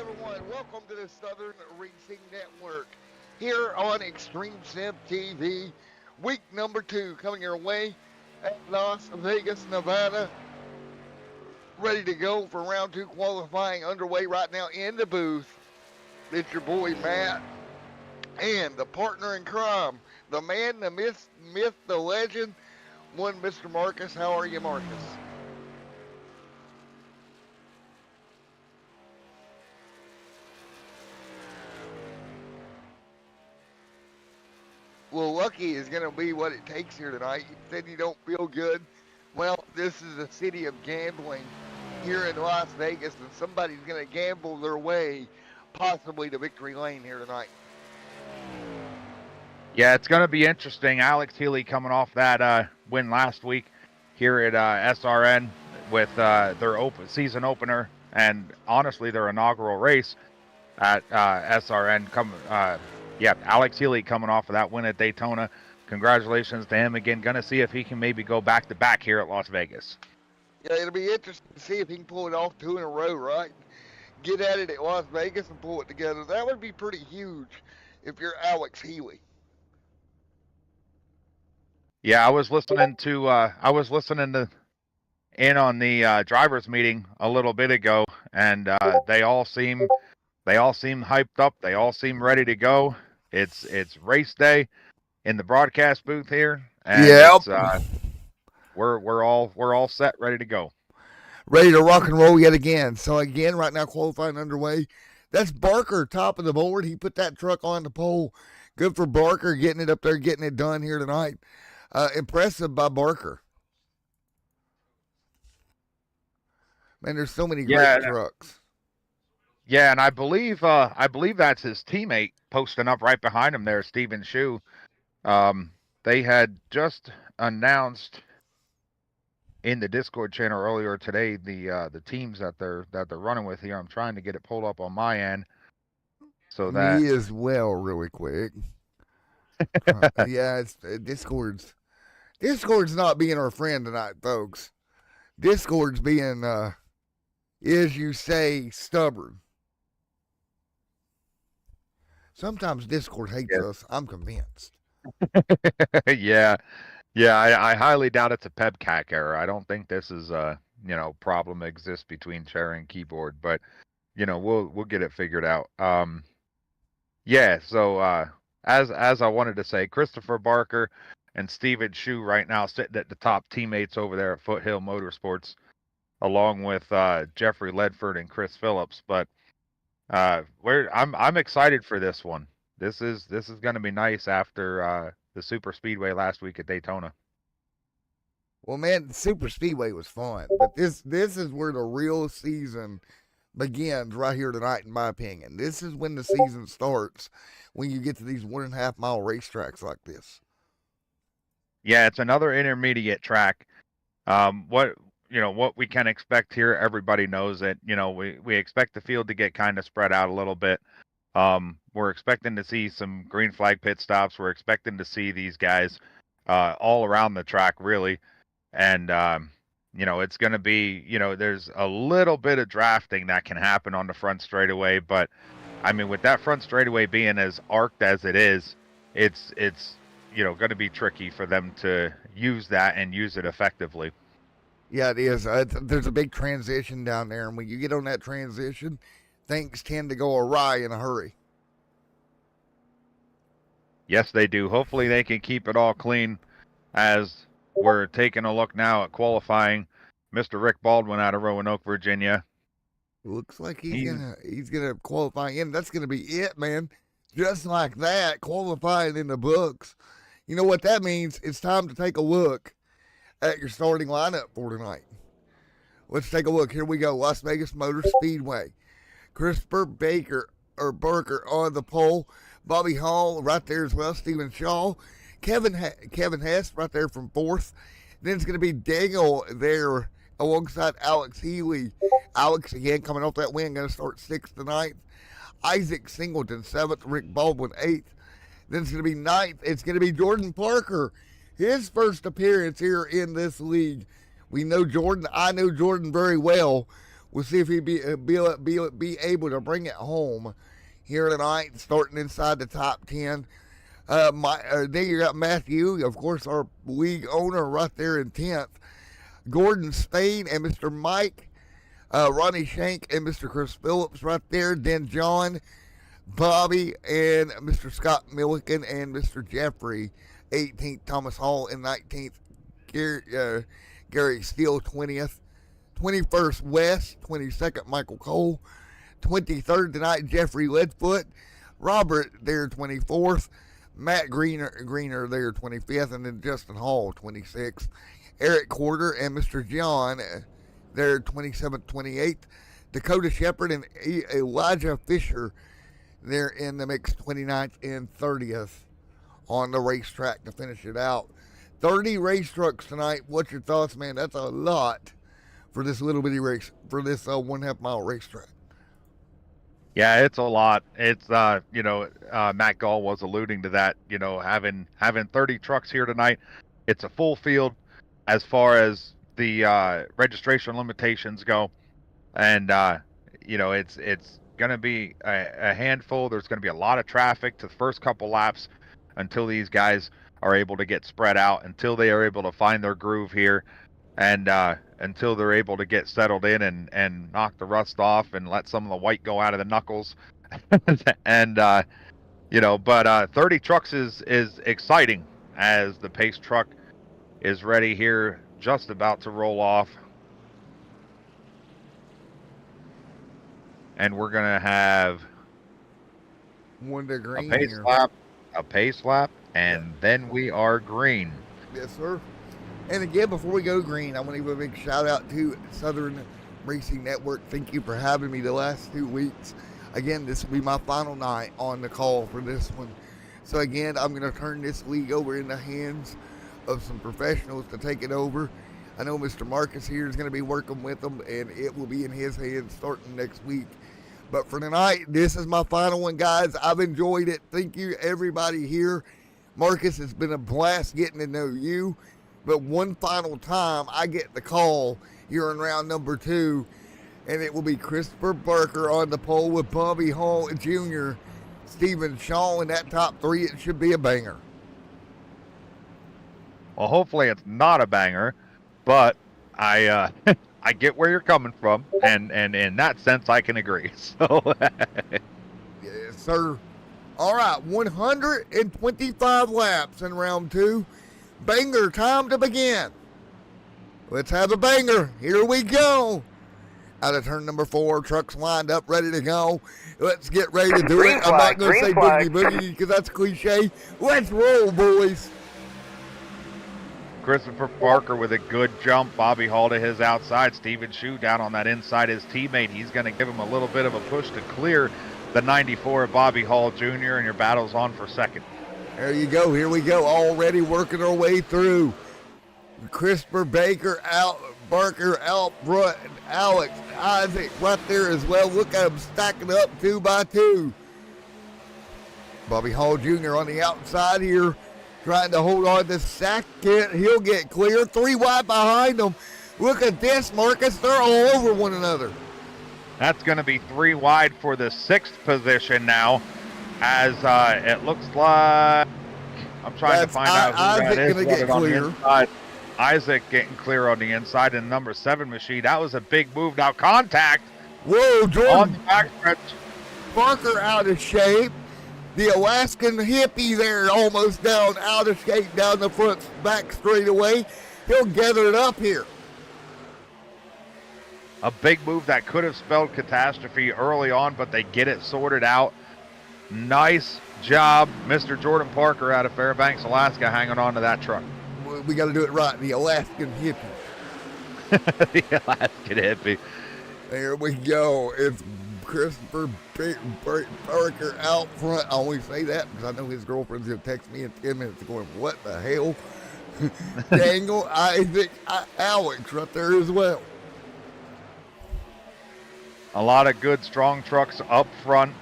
everyone. Welcome to the Southern Racing Network here on Extreme Sim TV. Week number 2 coming your way at Las Vegas, Nevada. Ready to go for round 2 qualifying underway right now in the booth. It's your boy Matt and the partner in crime, the man, the myth, the legend, one Mr. Marcus. How are you, Marcus? Well, lucky is going to be what it takes here tonight. You said you don't feel good. Well, this is a city of gambling here in Las Vegas, and somebody's going to gamble their way possibly to victory lane here tonight. Yeah, it's going to be interesting. Alex Healy coming off that win last week here at SRN with their season opener and honestly their inaugural race at SRN. Alex Healy coming off of that win at Daytona. Congratulations to him again. Going to see if he can maybe go back to back here at Las Vegas. Yeah, it'll be interesting to see if he can pull it off 2 in a row, right? Get at it at Las Vegas and pull it together. That would be pretty huge if you're Alex Healy. Yeah, I was listening in on the drivers meeting a little bit ago, and they all seem hyped up. They all seem ready to go. It's race day in the broadcast booth here, and we're all set, ready to go. Ready to rock and roll yet again. So again, right now qualifying underway. That's Barker, top of the board. He put that truck on the pole. Good for Barker, getting it up there, getting it done here tonight. Impressive by Barker. Man, there's so many great trucks. Yeah, and I believe that's his teammate posting up right behind him there, Steven Shu. They had just announced in the Discord channel earlier today the teams that they're running with here. I'm trying to get it pulled up on my end so that me as well, really quick. Yeah, it's Discord's not being our friend tonight, folks. Discord's being, as you say, stubborn. Sometimes Discord hates us. I'm convinced. Yeah. I highly doubt it's a PEBCAC error. I don't think this is a problem exists between chair and keyboard, but we'll get it figured out. So as I wanted to say, Christopher Barker and Steven Shu right now sitting at the top teammates over there at Foothill Motorsports, along with Jeffrey Ledford and Chris Phillips. But I'm excited for this one. This is going to be nice after the Super Speedway last week at Daytona. Well, man, the Super Speedway was fun, but this is where the real season begins right here tonight, in my opinion. This is when the season starts, when you get to these 1.5 mile racetracks like this. Yeah, it's another intermediate track. What we can expect here, everybody knows that, we expect the field to get kind of spread out a little bit. We're expecting to see some green flag pit stops. We're expecting to see these guys all around the track, really. And, it's going to be, there's a little bit of drafting that can happen on the front straightaway. But, I mean, with that front straightaway being as arced as it is, it's going to be tricky for them to use that and use it effectively. Yeah, it is. There's a big transition down there, and when you get on that transition, things tend to go awry in a hurry. Yes, they do. Hopefully they can keep it all clean as we're taking a look now at qualifying. Mr. Rick Baldwin out of Roanoke, Virginia. Looks like he's gonna qualify in. That's gonna be it, man. Just like that, qualifying in the books. You know what that means? It's time to take a look at your starting lineup for tonight. Let's take a look. Here we go. Las Vegas Motor Speedway. Christopher Barker on the pole. Bobby Hall right there as well. Stephen Shaw. Kevin Hess right there from 4th. Then it's going to be Daniel there alongside Alex Healy. Alex again coming off that win, going to start 6th tonight. Isaac Singleton 7th. Rick Baldwin 8th. Then it's going to be 9th. It's going to be Jordan Parker. His first appearance here in this league. We know Jordan. I know Jordan very well. We'll see if he be able to bring it home here tonight, starting inside the top 10. Then you got Matthew, of course, our league owner, right there in 10th. Gordon Spain and Mr. Mike, Ronnie Shank and Mr. Chris Phillips right there. Then John, Bobby, and Mr. Scott Milliken and Mr. Jeffrey, 18th. Thomas Hall in 19th. Gary Steele, 20th. 21st, West. 22nd, Michael Cole. 23rd tonight, Jeffrey Leadfoot. Robert there, 24th. Matt Greener there, 25th. And then Justin Hall, 26th. Eric Quarter and Mr. John there, 27th, 28th. Dakota Shepard and Elijah Fisher there in the mix, 29th and 30th on the racetrack to finish it out. 30 race trucks tonight. What's your thoughts, man? That's a lot for this little bitty race, for this 1/2 mile racetrack. Yeah, it's a lot. It's Matt Gall was alluding to that. Having 30 trucks here tonight, it's a full field as far as the registration limitations go, and it's going to be a handful. There's going to be a lot of traffic to the first couple laps until these guys are able to get spread out, until they are able to find their groove here, and until they're able to get settled in and knock the rust off and let some of the white go out of the knuckles. And but 30 trucks is exciting, as the pace truck is ready here, just about to roll off. And we're going to have a pace lap, and then we are green. Yes, sir. And again, before we go green, I want to give a big shout out to Southern Racing Network. Thank you for having me the last 2 weeks. Again, this will be my final night on the call for this one. So again, I'm going to turn this league over in the hands of some professionals to take it over. I know Mr. Marcus here is going to be working with them, and it will be in his hands starting next week. But for tonight, this is my final one, guys. I've enjoyed it. Thank you, everybody here. Marcus, it's been a blast getting to know you. But one final time, I get the call here in round number 2, and it will be Christopher Barker on the pole with Bobby Hall Jr., Stephen Shaw in that top 3. It should be a banger. Well, hopefully it's not a banger, but I I get where you're coming from, and in that sense, I can agree. So, yes, sir. All right, 125 laps in round 2. Banger time to begin. Let's have a banger. Here we go. Out of turn number 4, trucks lined up, ready to go. Let's get ready to do Green it. flag, I'm not going to say flag. boogie boogie because that's cliche. Let's roll, boys. Christopher Parker with a good jump. Bobby Hall to his outside. Steven Shue down on that inside, his teammate. He's going to give him a little bit of a push to clear the 94 of Bobby Hall Jr., and your battle's on for second. There you go. Here we go. Already working our way through. Christopher Barker out front. Alex Isaac right there as well. Look at them stacking up 2 by 2. Bobby Hall Jr. on the outside here, trying to hold on to second. He'll get clear. 3 wide behind him. Look at this, Marcus. They're all over one another. That's going to be 3 wide for the 6th position now, as it looks like, I'm trying to find out who Isaac that is. gonna get clear. Isaac getting clear on the inside, and number 7 machine. That was a big move. Now contact Whoa, on Jordan the backstretch. Barker out of shape. The Alaskan hippie there almost down, out of shape down the front back straightaway. He'll gather it up here. A big move that could have spelled catastrophe early on, but they get it sorted out. Nice job, Mr. Jordan Parker out of Fairbanks, Alaska, hanging on to that truck. We got to do it right. The Alaskan hippie. The Alaskan hippie. There we go. It's Christopher Parker out front. I always say that because I know his girlfriend's going to text me in 10 minutes going, what the hell? Dangle, Isaac, Alex right there as well. A lot of good, strong trucks up front.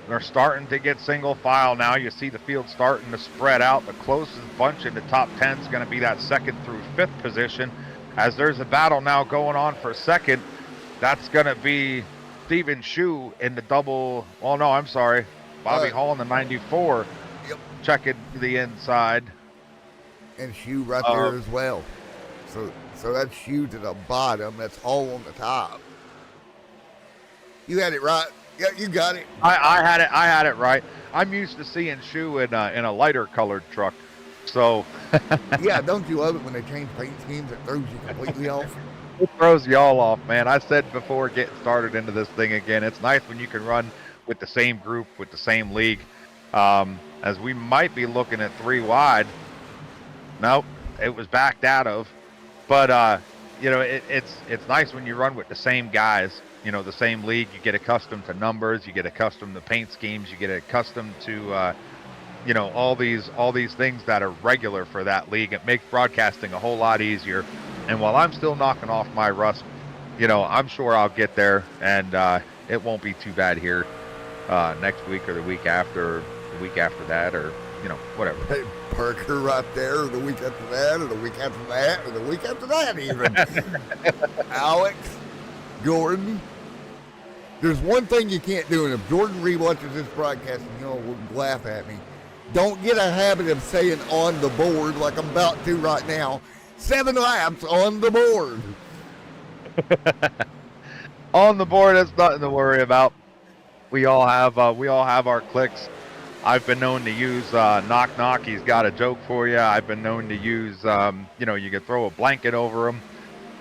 They're starting to get single file now. You see the field starting to spread out. The closest bunch in the top 10 is going to be that 2nd through 5th position, as there's a battle now going on for second That's gonna be Steven Shu in the double. Oh no, I'm sorry, Bobby Hall in the 94, Yep. checking to the inside. And Shoe right there as well. So that's Shoe to the bottom. That's Hall on the top. You had it right. Yeah, you got it. I had it right. I'm used to seeing Shu in a lighter colored truck. So Yeah, don't you love it when they change paint schemes? It throws you completely off. it throws y'all off, man. I said before getting started into this thing again, it's nice when you can run with the same group, with the same league. As we might be looking at 3 wide. Nope, it was backed out of. But you know, it's nice when you run with the same guys. You know, the same league. You get accustomed to numbers. You get accustomed to paint schemes. You get accustomed to you know, all these things that are regular for that league. It makes broadcasting a whole lot easier. And while I'm still knocking off my rust, you know, I'm sure I'll get there, and it won't be too bad here next week or the week after, or the week after that, or you know, whatever. Hey, Parker right there, or the week after that, or the week after that, or the week after that even. Alex, Jordan. There's one thing you can't do, and if Jordan rewatches this broadcast, will laugh at me. Don't get a habit of saying on the board like I'm about to right now. 7 laps on the board. On the board, that's nothing to worry about. We all have our clicks. I've been known to use knock knock. He's got a joke for you. I've been known to use you know, you could throw a blanket over him,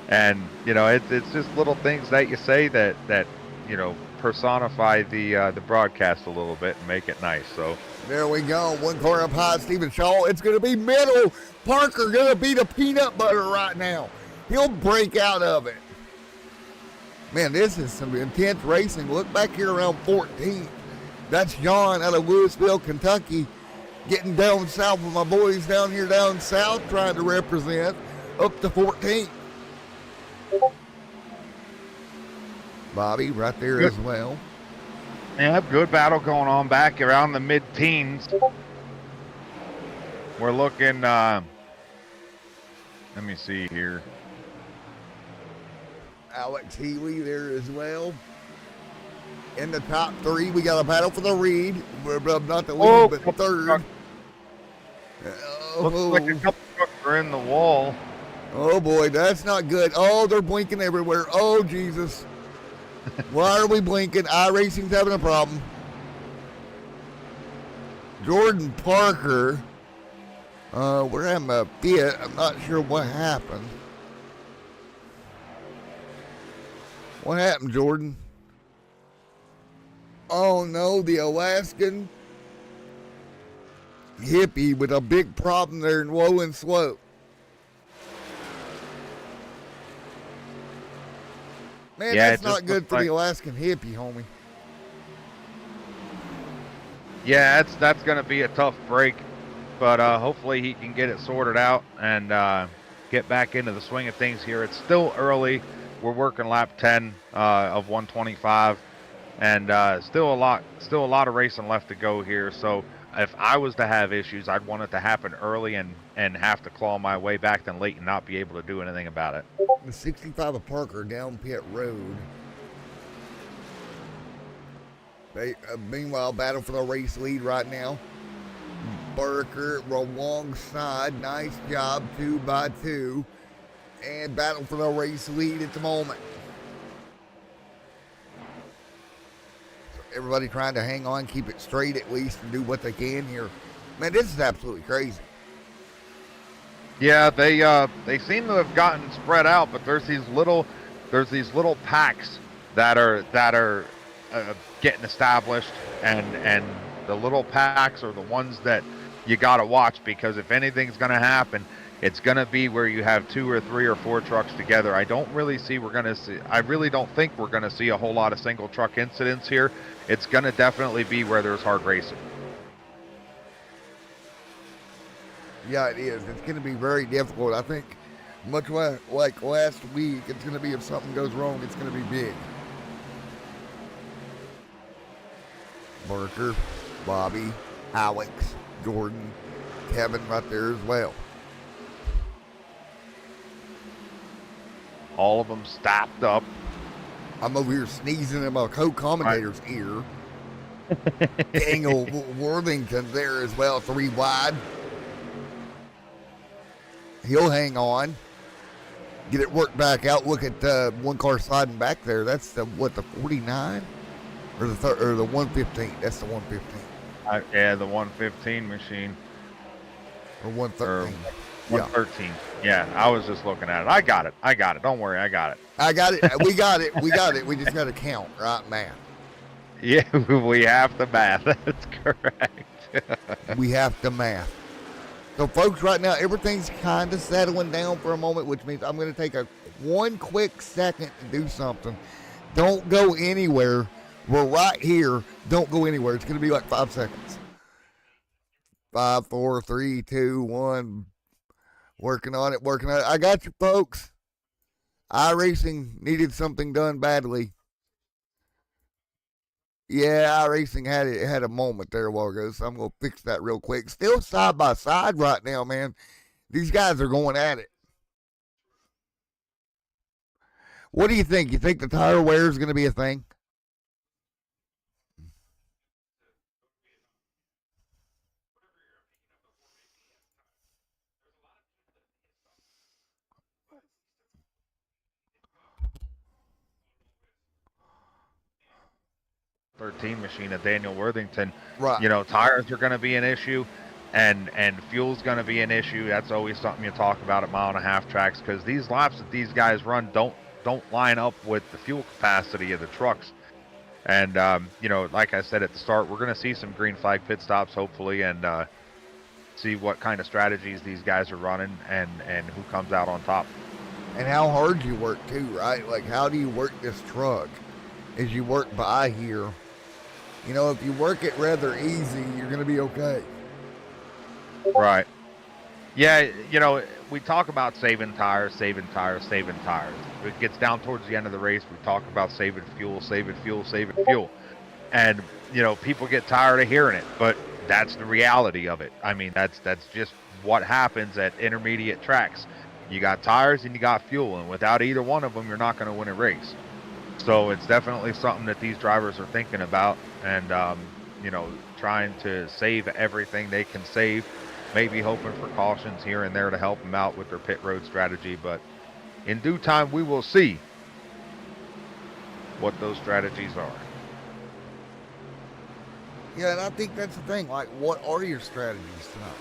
and you know, it's just little things that you say that you know, personify the broadcast a little bit and make it nice. So there we go. 1 corner up high, Stephen Shaw. It's going to be middle. Parker going to be the peanut butter right now. He'll break out of it. Man, this is some intense racing. Look back here around 14th. That's John out of Louisville, Kentucky, getting down south with my boys down here down south trying to represent up to 14th. Bobby right there as well. yeah, good battle going on back around the mid-teens. We're looking. Let me see here. Alex Healy there as well. In the top 3, we got a battle for the lead. We're not the lead, but third. Looks like a couple trucks are in the wall. Oh boy, that's not good. Oh, they're blinking everywhere. Oh Jesus. Why are we blinking? iRacing's having a problem. Jordan Parker. We're having a fit. I'm not sure what happened. What happened, Jordan? Oh no, the Alaskan hippie with a big problem there in Low and Slope. Man, Yeah, that's not good for like the Alaskan hippie, homie. Yeah, that's going to be a tough break, but hopefully he can get it sorted out and get back into the swing of things here. It's still early. We're working lap 10 of 125, and still a lot of racing left to go here. So if I was to have issues, I'd want it to happen early and have to claw my way back then late and not be able to do anything about it. The 65 of Parker down pit road. They meanwhile battle for the race lead right now. Barker alongside, nice job, 2 by 2, and battle for the race lead at the moment. So everybody trying to hang on, keep it straight at least, and do what they can here. Man, this is absolutely crazy. Yeah, they seem to have gotten spread out, but there's these little packs that are getting established, and the little packs are the ones that you got to watch, because if anything's going to happen, it's going to be where you have 2 or 3 or 4 trucks together. I really don't think we're going to see a whole lot of single truck incidents here. It's going to definitely be where there's hard racing. Yeah, it is. It's going to be very difficult. I think much like last week, it's going to be, if something goes wrong, it's going to be big. Barker, Bobby, Alex, Jordan, Kevin right there as well. All of them stacked up. I'm over here sneezing in my co-commentator's ear. Daniel Worthington there as well, 3 wide. He'll hang on. Get it worked back out. Look at one car sliding back there. That's the 49 or the 115. That's the 115. Yeah, the 115 machine. Or 113. 113. Yeah, I was just looking at it. I got it. Don't worry, I got it. I got it. We got it. We just got to count, right, math. Yeah, we have the math. That's correct. We have to math. So, folks, right now, everything's kind of settling down for a moment, which means I'm going to take one quick second to do something. Don't go anywhere. We're right here. Don't go anywhere. It's going to be like 5 seconds. 5, 4, 3, 2, 1. Working on it. I got you, folks. iRacing needed something done badly. Yeah, iRacing had a moment there a while ago, so I'm going to fix that real quick. Still side by side right now, man. These guys are going at it. What do you think? You think the tire wear is going to be a thing? Machine of Daniel Worthington. Right. You know, tires are going to be an issue, and fuel's going to be an issue. That's always something you talk about at 1.5 mile tracks, because these laps that these guys run don't line up with the fuel capacity of the trucks. And you know, like I said at the start, we're going to see some green flag pit stops hopefully, and see what kind of strategies these guys are running, and who comes out on top. And how hard you work too, right? Like, how do you work this truck as you work by here? You know, if you work it rather easy, you're going to be okay. Right. Yeah, you know, we talk about saving tires. It gets down towards the end of the race, we talk about saving fuel. And, you know, people get tired of hearing it, but that's the reality of it. I mean, that's just what happens at intermediate tracks. You got tires and you got fuel, and without either one of them, you're not going to win a race. So it's definitely something that these drivers are thinking about, and you know, trying to save everything they can save, maybe hoping for cautions here and there to help them out with their pit road strategy. But in due time, we will see what those strategies are. Yeah, and I think that's the thing. Like, what are your strategies tonight?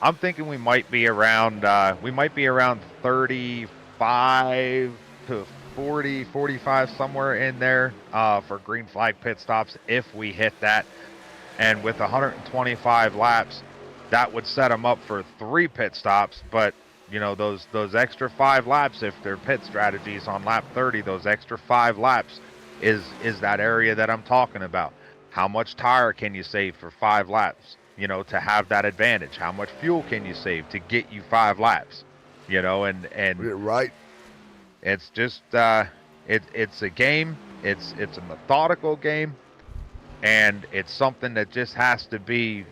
I'm thinking we might be around 35 to 40, 45, somewhere in there for green flag pit stops if we hit that. And with 125 laps, that would set them up for 3 pit stops. But you know, those extra 5 laps, if they're pit strategies on lap 30, those extra 5 laps is that area that I'm talking about. How much tire can you save for 5 laps? You know, to have that advantage. How much fuel can you save to get you 5 laps? You know, and You're right. It's just it's a game. It's a methodical game, and it's something that just has to be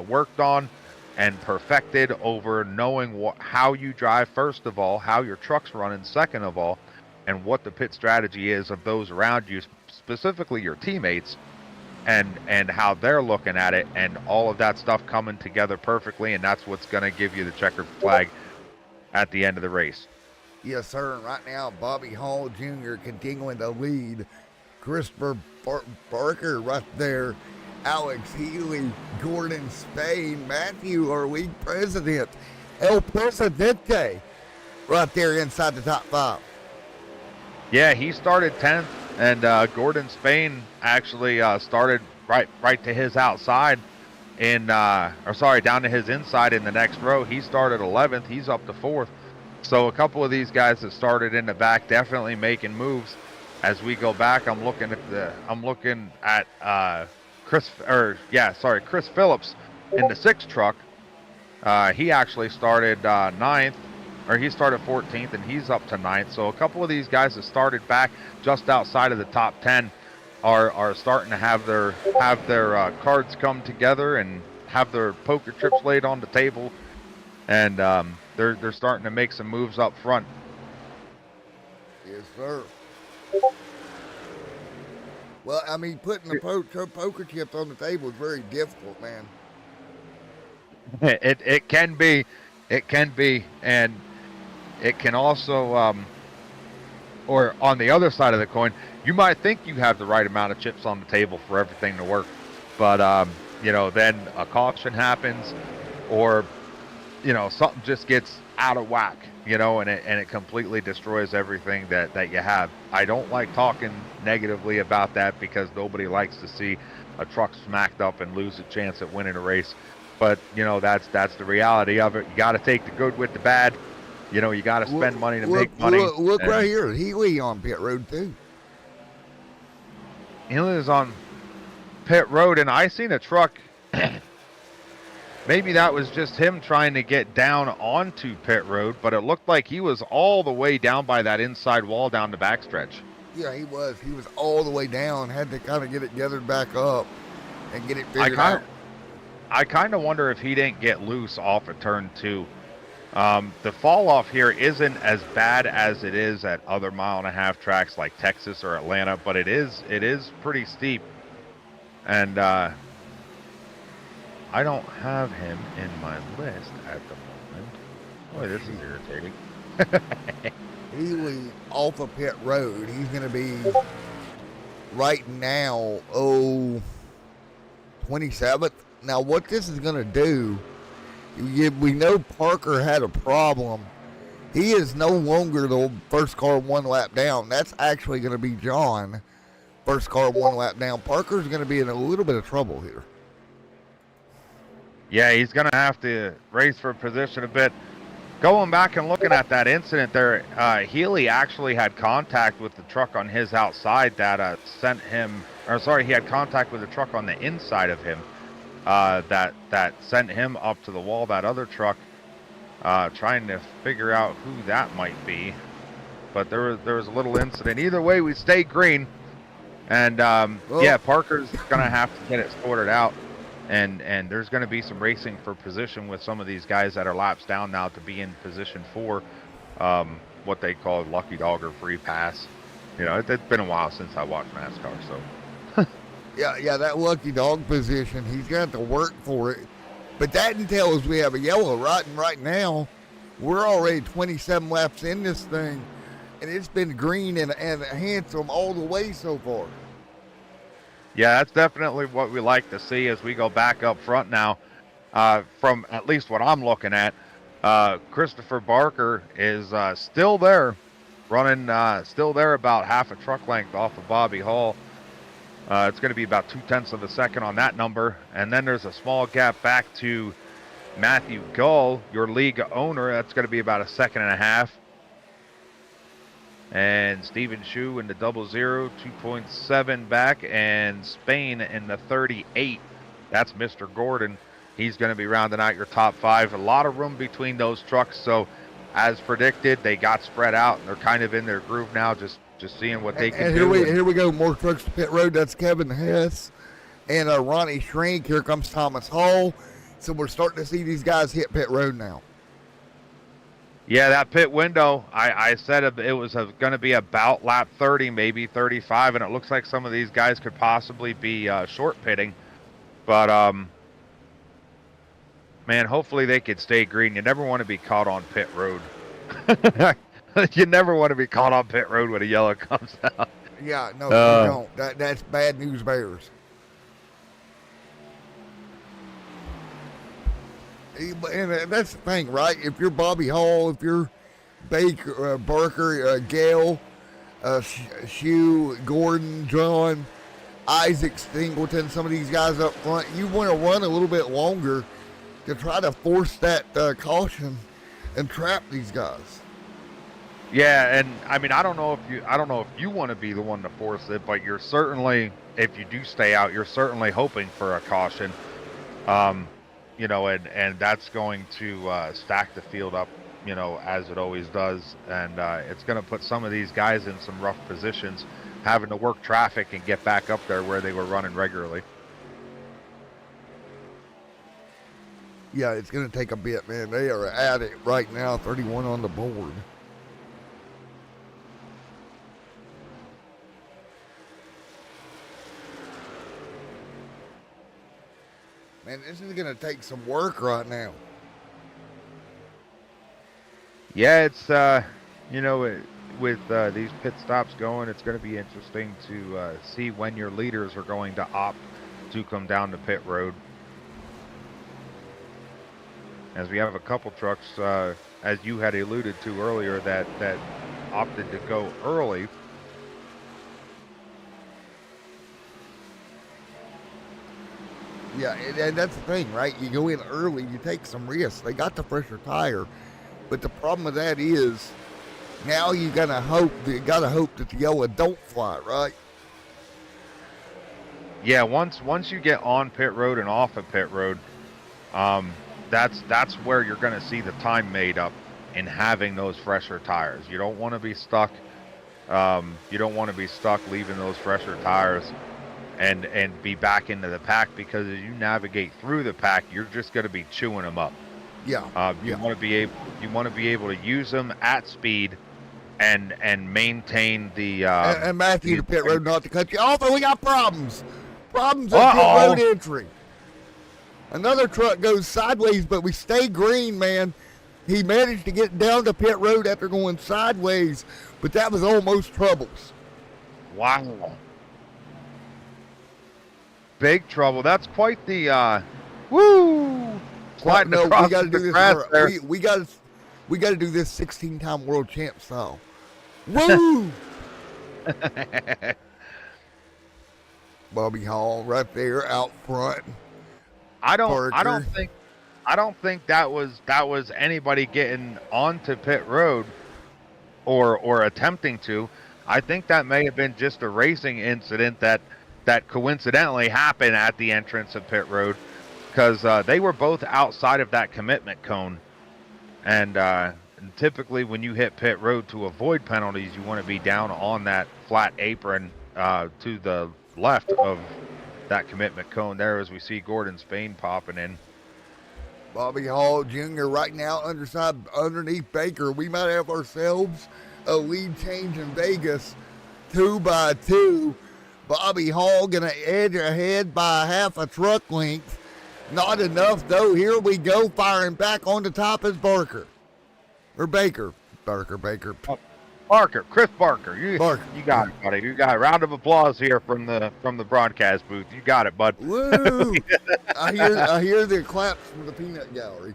worked on and perfected over knowing how you drive first of all, how your truck's running second of all, and what the pit strategy is of those around you, specifically your teammates, and how they're looking at it, and all of that stuff coming together perfectly, and that's what's going to give you the checkered flag at the end of the race. Yes, sir. And right now, Bobby Hall Jr. continuing to lead. Christopher Barker right there. Alex Healy, Gordon Spain, Matthew, our league president, El Presidente, right there inside the top 5. Yeah, he started 10th, and Gordon Spain actually started right to his outside down to his inside in the next row. He started 11th. He's up to 4th. So a couple of these guys that started in the back definitely making moves. As we go back, I'm looking at Chris Phillips in the 6th truck. He actually started 9th. Or he started 14th, and he's up to 9th. So a couple of these guys that started back just outside of the top 10 are starting to have their cards come together and have their poker chips laid on the table, and they're starting to make some moves up front. Yes, sir. Well, I mean, putting the poker chips on the table is very difficult, man. It can be, and it can also or on the other side of the coin, you might think you have the right amount of chips on the table for everything to work, but then a caution happens, or something just gets out of whack, and it completely destroys everything that you have. I don't like talking negatively about that because nobody likes to see a truck smacked up and lose a chance at winning a race. But that's the reality of it. You got to take the good with the bad. You got to spend money to make money. Look right here. Healy on pit road too. Healy is on pit road, and I seen a truck. Maybe that was just him trying to get down onto pit road, but it looked like he was all the way down by that inside wall down the backstretch. Yeah, he was. He was all the way down. Had to kind of get it gathered back up and get it figured out. I kind of wonder if he didn't get loose off of turn 2. The fall off here isn't as bad as it is at other mile-and-a-half tracks like Texas or Atlanta, but it is pretty steep. And I don't have him in my list at the moment. Boy, this is irritating. Healy off of pit road. He's going to be right now, 27th. Now, what this is going to do, we know Parker had a problem. He is no longer the first car one lap down. That's actually going to be John, first car one lap down. Parker's going to be in a little bit of trouble here. Yeah, he's going to have to race for position a bit. Going back and looking at that incident there, Healy actually had contact with the truck on his outside that sent him, he had contact with the truck on the inside of him that sent him up to the wall, that other truck, trying to figure out who that might be. But there was a little incident. Either way, we stay green. And, yeah, Parker's going to have to get it sorted out. And there's going to be some racing for position with some of these guys that are laps down now to be in position for what they call lucky dog or free pass. It's been a while since I watched NASCAR, so. Yeah, that lucky dog position, he's going to have to work for it. But that entails we have a yellow, right? And right now, we're already 27 laps in this thing, and it's been green and handsome all the way so far. Yeah, that's definitely what we like to see as we go back up front now. From at least what I'm looking at, Christopher Barker is still there, running still there about half a truck length off of Bobby Hall. It's going to be about 0.2 of a second on that number. And then there's a small gap back to Matthew Gull, your league owner. That's going to be about 1.5 seconds. And Stephen Shu in the 00, 2.7 back. And Spain in the 38. That's Mr. Gordon. He's going to be rounding out your top 5. A lot of room between those trucks. So, as predicted, they got spread out. And they're kind of in their groove now, just seeing what they can do. Here we go. More trucks to pit road. That's Kevin Hess and Ronnie Shrink. Here comes Thomas Hall. So, we're starting to see these guys hit pit road now. Yeah, that pit window, I said it was going to be about lap 30, maybe 35, and it looks like some of these guys could possibly be short pitting. But, man, hopefully they could stay green. You never want to be caught on pit road. You never want to be caught on pit road when a yellow comes out. Yeah, no, you don't. That's bad news bears. And that's the thing, right? If you're Bobby Hall, if you're Baker, Barker, Gale, Shue, Gordon, John, Isaac, Singleton, some of these guys up front, you want to run a little bit longer to try to force that caution and trap these guys. Yeah, and I mean, I don't know if you want to be the one to force it, but you're certainly, if you do stay out, you're certainly hoping for a caution. And that's going to stack the field up, as it always does. And it's going to put some of these guys in some rough positions, having to work traffic and get back up there where they were running regularly. Yeah, it's going to take a bit, man. They are at it right now, 31 on the board. Man, this is going to take some work right now. Yeah, it's with these pit stops going, it's going to be interesting to see when your leaders are going to opt to come down the pit road. As we have a couple trucks, as you had alluded to earlier, that opted to go early. Yeah, and that's the thing, right? You go in early, you take some risks. They got the fresher tire, but the problem with that is now you gotta hope that the yellow don't fly, right? Yeah, once you get on pit road and off of pit road, that's where you're going to see the time made up in having those fresher tires. You don't want to be stuck. You don't want to be stuck leaving those fresher tires and be back into the pack, because as you navigate through the pack, you're just going to be chewing them up. Yeah. You want to be able to use them at speed and maintain the. And Matthew, the pit road, not to cut you off, but we got problems. Problems at pit road entry. Another truck goes sideways, but we stay green, man. He managed to get down to pit road after going sideways, but that was almost troubles. Wow. Big trouble. That's quite the woo. Sliding no, across we got to do the this. grass there. We got to do this 16-time world champ style. Woo! Bobby Hall right there out front. I don't think that was anybody getting onto pit road or attempting to. I think that may have been just a racing incident that coincidentally happened at the entrance of pit road, because they were both outside of that commitment cone, and typically when you hit pit road, to avoid penalties, you want to be down on that flat apron to the left of that commitment cone there, as we see Gordon Spain popping in. Bobby Hall Jr. right now underneath Baker. We might have ourselves a lead change in Vegas, 2x2. Bobby Hall gonna edge ahead by half a truck length. Not enough though. Here we go, firing back on the top is Barker. Or Baker. Baker. Barker, Chris Barker. You got Barker. it, buddy. You got a round of applause here from the broadcast booth. You got it, bud. Woo! I hear the claps from the peanut gallery.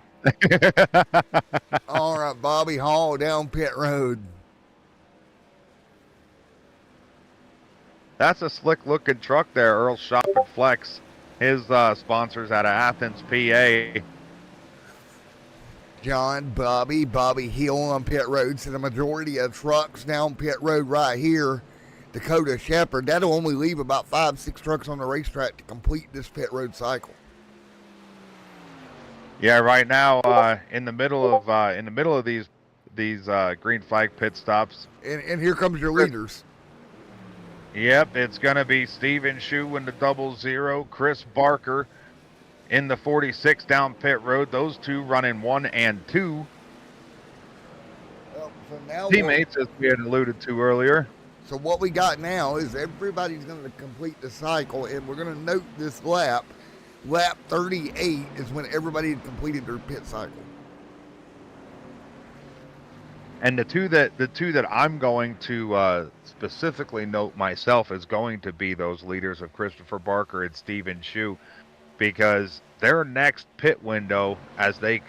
All right, Bobby Hall down pit road. That's a slick looking truck there, Earl's Shop and Flex. His sponsors out of Athens, PA. John, Bobby Hill on pit road. So the majority of trucks down pit road right here. Dakota Shepherd. That'll only leave about 5-6 trucks on the racetrack to complete this pit road cycle. Yeah, right now in the middle of these green flag pit stops. And here comes your leaders. Yep, it's going to be Steven Shue in the 00, Chris Barker in the 46 down pit road. Those two running 1 and 2. Well, so now teammates, as we had alluded to earlier. So what we got now is everybody's going to complete the cycle, and we're going to note this lap. Lap 38 is when everybody had completed their pit cycle. And the two that I'm going to specifically note myself is going to be those leaders of Christopher Barker and Steven Shue, because their next pit window, as they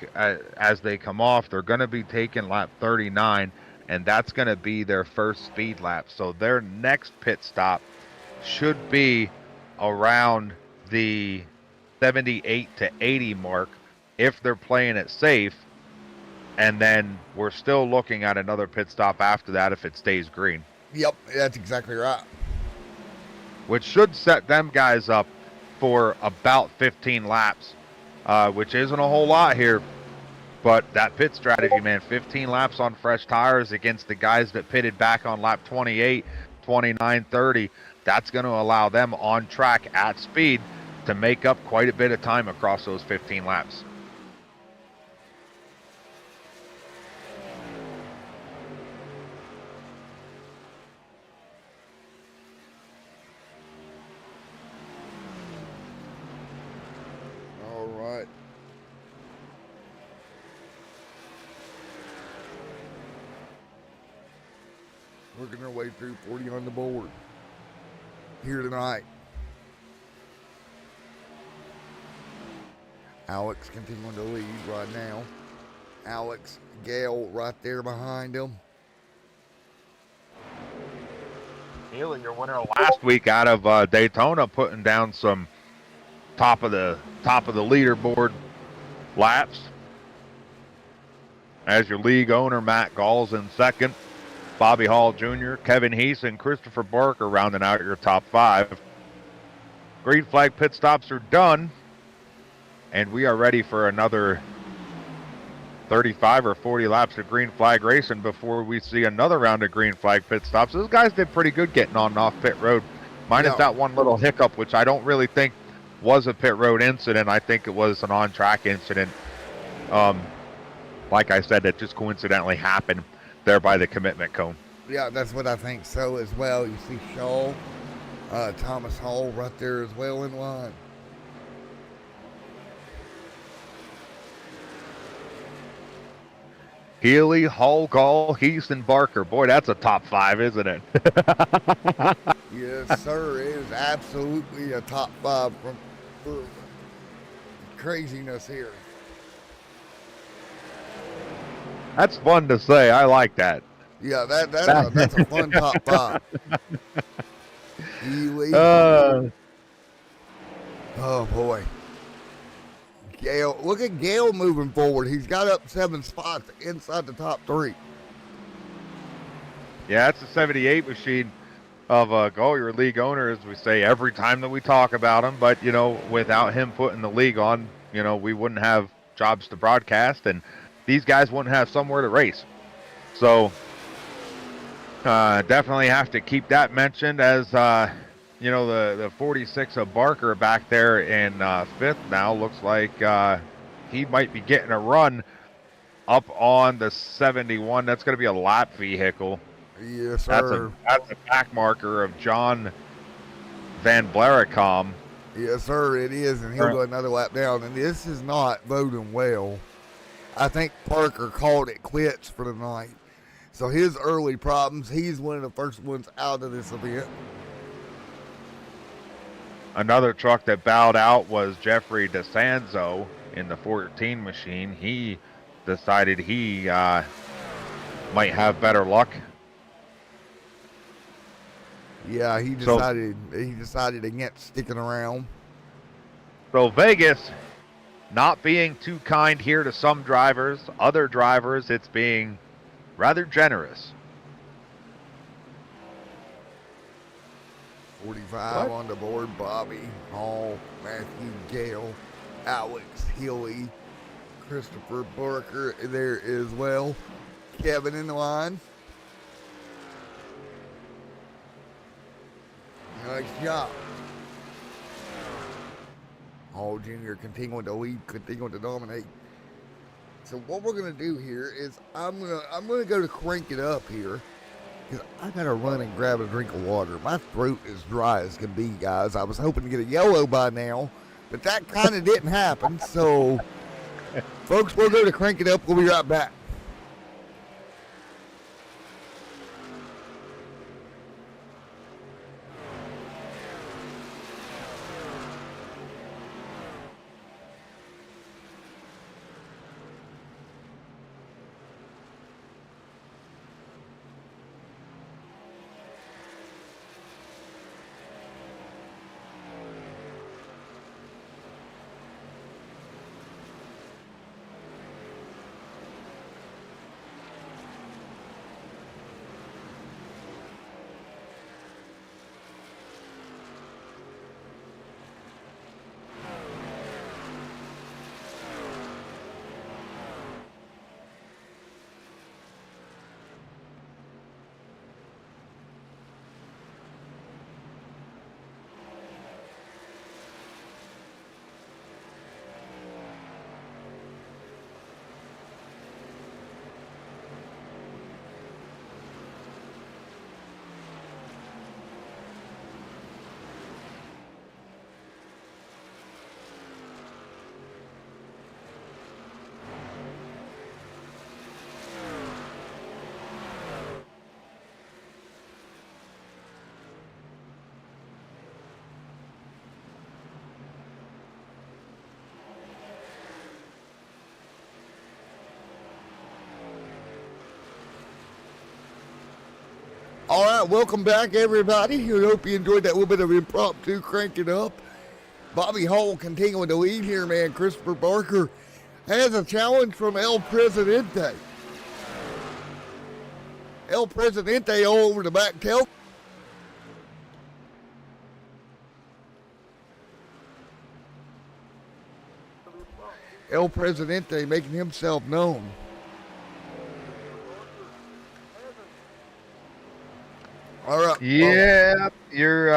come off, they're going to be taking lap 39, and that's going to be their first speed lap. So their next pit stop should be around the 78 to 80 mark if they're playing it safe. And then we're still looking at another pit stop after that if it stays green. Yep, that's exactly right. Which should set them guys up for about 15 laps, which isn't a whole lot here. But that pit strategy, man, 15 laps on fresh tires against the guys that pitted back on lap 28, 29, 30, that's going to allow them on track at speed to make up quite a bit of time across those 15 laps. working their way through 40 on the board here tonight. Alex continuing to lead right now. Alex, Gale right there behind him. Haley, your winner last week out of Daytona, putting down some top of the leaderboard laps. As your league owner, Matt Gall's in second. Bobby Hall Jr., Kevin Heese, and Christopher Barker rounding out your top 5. Green flag pit stops are done, and we are ready for another 35 or 40 laps of green flag racing before we see another round of green flag pit stops. Those guys did pretty good getting on and off pit road, minus that one little hiccup, which I don't really think was a pit road incident. I think it was an on-track incident. Like I said, it just coincidentally happened there by the commitment cone. Yeah, that's what I think so as well. You see Shaw, Thomas Hall right there as well in line. Healy, Hall, Gall, Heese, and Barker. Boy, that's a top 5, isn't it? Yes, sir. It is absolutely a top 5 for craziness here. That's fun to say. I like that. Yeah, that's a fun top 5. Healy. Oh, boy. Gale, look at Gale moving forward. He's got up 7 spots inside the top 3. Yeah, it's a 78 machine of Gall, your league owner, as we say every time that we talk about him. But, you know, without him putting the league on, you know, we wouldn't have jobs to broadcast, and these guys wouldn't have somewhere to race. So definitely have to keep that mentioned as, you know, the 46 of Barker back there in 5th now. Looks like he might be getting a run up on the 71. That's going to be a lap vehicle. Yes, sir. That's a back marker of John Van Blaricom. Yes, sir, it is, and he'll go another lap down. And this is not boding well. I think Parker called it quits for the night. So his early problems, he's one of the first ones out of this event. Another truck that bowed out was Jeffrey DeSanzo in the 14 machine. He decided he might have better luck. Yeah, he decided against sticking around. So Vegas not being too kind here to some drivers. Other drivers, it's being rather generous. 45 on the board. Bobby Hall, Matthew Gale, Alex Healy, Christopher Barker there as well. Kevin in the line. Nice job. Hall Jr. continuing to lead, continuing to dominate. So what we're gonna do here is I'm gonna go to crank it up here, because I gotta run and grab a drink of water. My throat is dry as can be, guys. I was hoping to get a yellow by now, but that kind of didn't happen. So, folks, we'll go to crank it up. We'll be right back. All right, welcome back, everybody. I hope you enjoyed that little bit of impromptu cranking up. Bobby Hall continuing to lead here, man. Christopher Barker has a challenge from El Presidente. El Presidente all over the back tail. El Presidente making himself known. All right. Yeah, you're.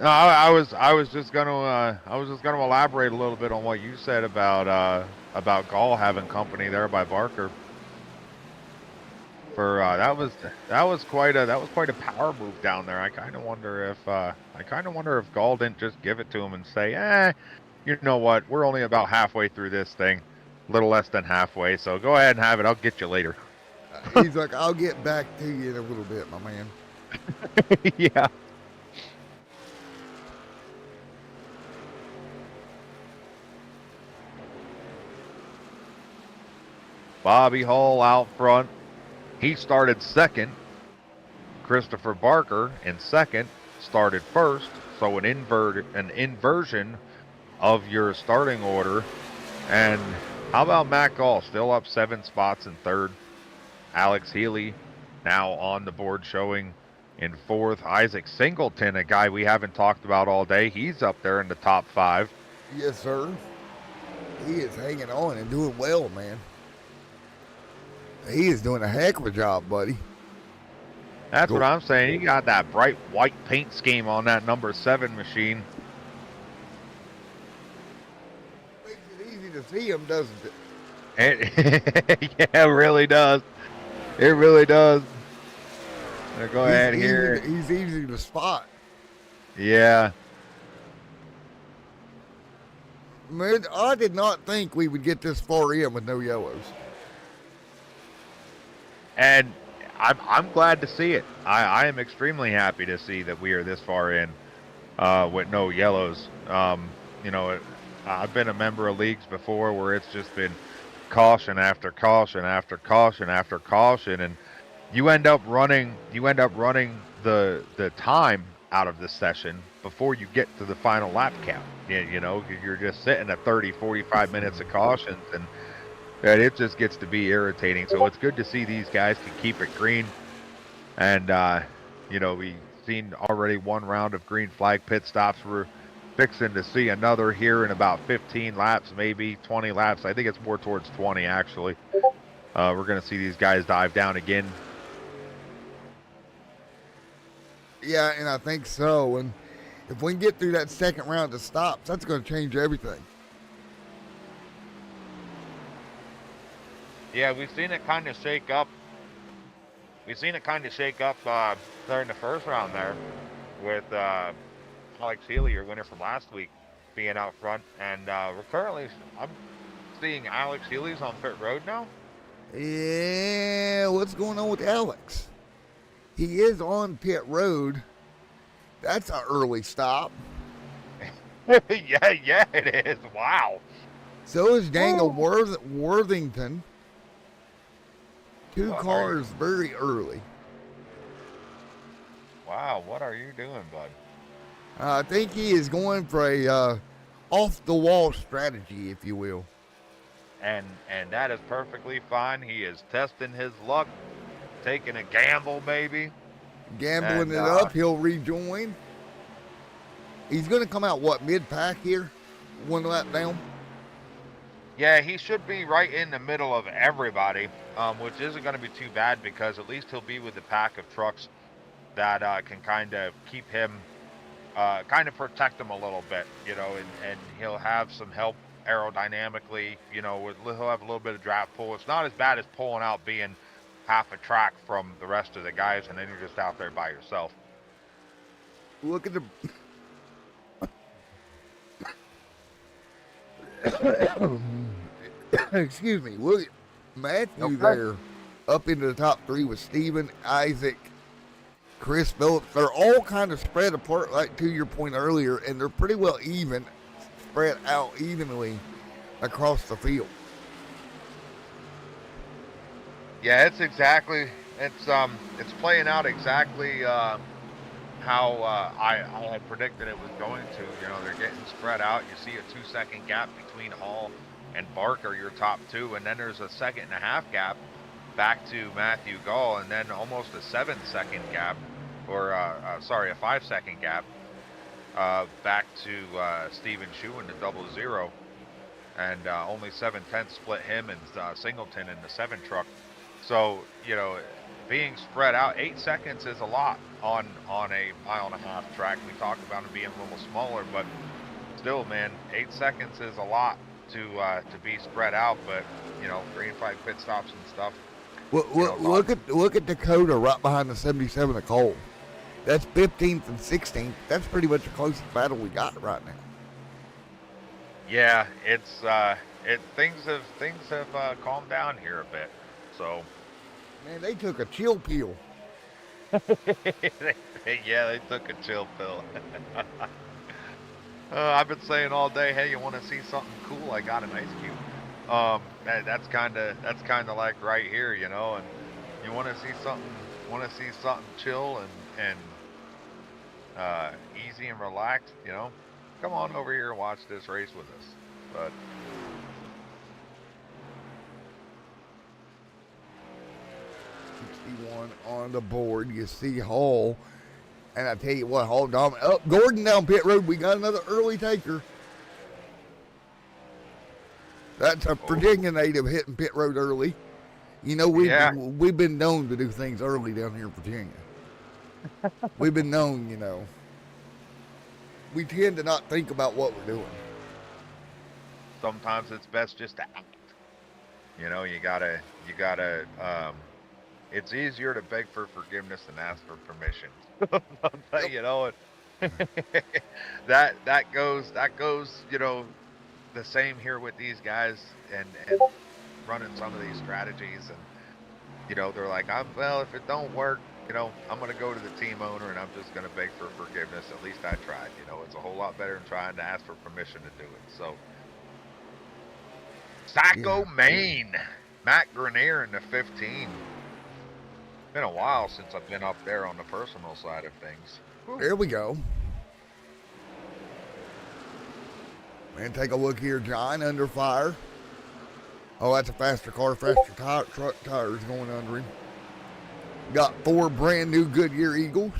No, I was just gonna elaborate a little bit on what you said about Gall having company there by Barker. For that was quite a power move down there. I kind of wonder if Gall didn't just give it to him and say, you know what, we're only about halfway through this thing, a little less than halfway. So go ahead and have it. I'll get you later. He's like, I'll get back to you in a little bit, my man. Yeah. Bobby Hall out front. He started second. Christopher Barker in second started first. So an inversion of your starting order. And how about Matt Gall still up 7 spots in third? Alex Healy now on the board showing in fourth. Isaac Singleton, a guy we haven't talked about all day, he's up there in the top 5. Yes, sir. He is hanging on and doing well, man. He is doing a heck of a job, buddy. That's what I'm saying. He got that bright white paint scheme on that number 7 machine. Makes it easy to see him, doesn't it? Yeah, it really does. It really does. Go ahead here. He's easy to spot. Yeah. Man, I did not think we would get this far in with no yellows. And I'm glad to see it. I am extremely happy to see that we are this far in with no yellows. You know, I've been a member of leagues before where it's just been caution after caution after caution after caution, and you end up running the time out of the session before you get to the final lap count. You know, you're just sitting at 30, 45 minutes of cautions, and it just gets to be irritating. So it's good to see these guys can keep it green. And, you know, we've seen already 1 round of green flag pit stops. We're fixing to see another here in about 15 laps, maybe 20 laps. I think it's more towards 20, actually. We're going to see these guys dive down again. Yeah, and I think so. And if we can get through that second round of stops, that's going to change everything. Yeah, we've seen it kind of shake up. During the first round there with Alex Healy, your winner from last week, being out front. And I'm seeing Alex Healy's on pit road now. Yeah, what's going on with Alex? He is on pit road. That's an early stop. yeah, it is. Wow. So is Daniel Worthington. 2 cars very early. Wow, what are you doing, bud? I think he is going for a off-the-wall strategy, if you will. And that is perfectly fine. He is testing his luck, taking a gamble, maybe. Gambling it up. He'll rejoin. He's going to come out, mid-pack here? 1 lap down? Yeah, he should be right in the middle of everybody, which isn't going to be too bad because at least he'll be with the pack of trucks that can kind of keep him, kind of protect him a little bit, you know, and he'll have some help aerodynamically, you know, he'll have a little bit of draft pull. It's not as bad as pulling out being half a track from the rest of the guys and then you're just out there by yourself. Look at the... Excuse me. Look at Matthew there up into the top 3 with Steven, Isaac, Chris Phillips. They're all kind of spread apart, like to your point earlier, and they're pretty well spread out evenly across the field. Yeah, it's exactly It's playing out exactly how I had predicted it was going to. You know, they're getting spread out. You see a 2 second gap between Hall and Barker, your top two, and then there's a second and a half gap back to Matthew Gall, and then almost a 7 second gap, or sorry, a 5 second gap back to Steven Shu in the 00, and only 7/10 split him and Singleton in the 7 truck. So, you know, being spread out, 8 seconds is a lot on a mile-and-a-half track. We talked about it being a little smaller, but still, man, 8 seconds is a lot to be spread out. But you know, green flag pit stops and stuff. Look at Dakota right behind the 77 of Cole. That's 15th and 16th. That's pretty much the closest battle we got right now. Yeah, it's things have calmed down here a bit. So, man, they took a chill pill. Yeah, they took a chill pill. I've been saying all day, hey, you want to see something cool? I got an ice cube. That's kind of like right here, you know. And you want to see something chill and easy and relaxed, you know. Come on over here and watch this race with us. But 61 on the board. You see Hall. And I tell you what, Hall dominant. Oh, Gordon down pit road. We got another early taker. That's a Virginia native hitting pit road early. You know, we've been known to do things early down here in Virginia. We've been known, you know. We tend to not think about what we're doing. Sometimes it's best just to act. You know, you gotta. It's easier to beg for forgiveness than ask for permission. You know, that goes. You know, the same here with these guys and running some of these strategies, and you know, they're like, well, if it don't work, you know, I'm gonna go to the team owner and I'm just gonna beg for forgiveness. At least I tried. You know, it's a whole lot better than trying to ask for permission to do it. So, Saco, Maine, Matt Grenier in the 15. Been a while since I've been up there on the personal side of things. There we go. Man, take a look here, John, under fire. Oh, that's a faster car, truck tires going under him. Got 4 brand new Goodyear Eagles.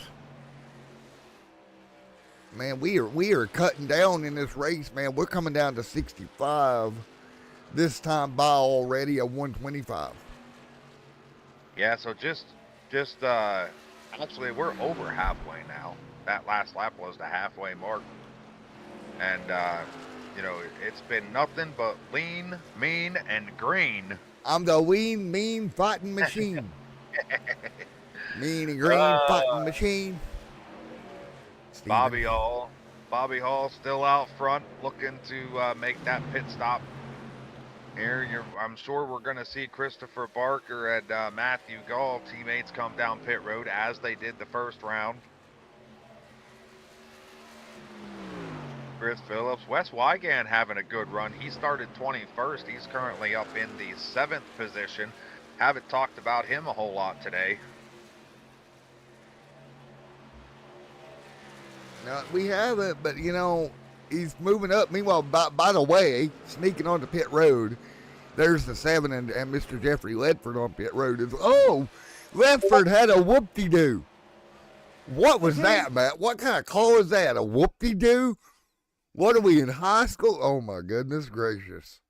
Man, we are cutting down in this race, man. We're coming down to 65 this time by already a 125. Yeah, so just actually we're over halfway now. That last lap was the halfway mark, and you know, it's been nothing but lean, mean, and green. I'm the lean, mean fighting machine. Mean and green fighting machine. Bobby Hall still out front, looking to make that pit stop. Here, I'm sure we're going to see Christopher Barker and Matthew Gall, teammates, come down pit road as they did the first round. Chris Phillips, Wes Wygan having a good run. He started 21st. He's currently up in the 7th position. Haven't talked about him a whole lot today. No, we haven't, but you know, he's moving up. Meanwhile, by the way, sneaking onto pit road, there's the 7 and Mr. Jeffrey Ledford on pit road. Oh, Ledford had a whoop-de-doo. What was that, Matt? What kind of call is that? A whoop-de-doo? What are we in high school? Oh my goodness gracious.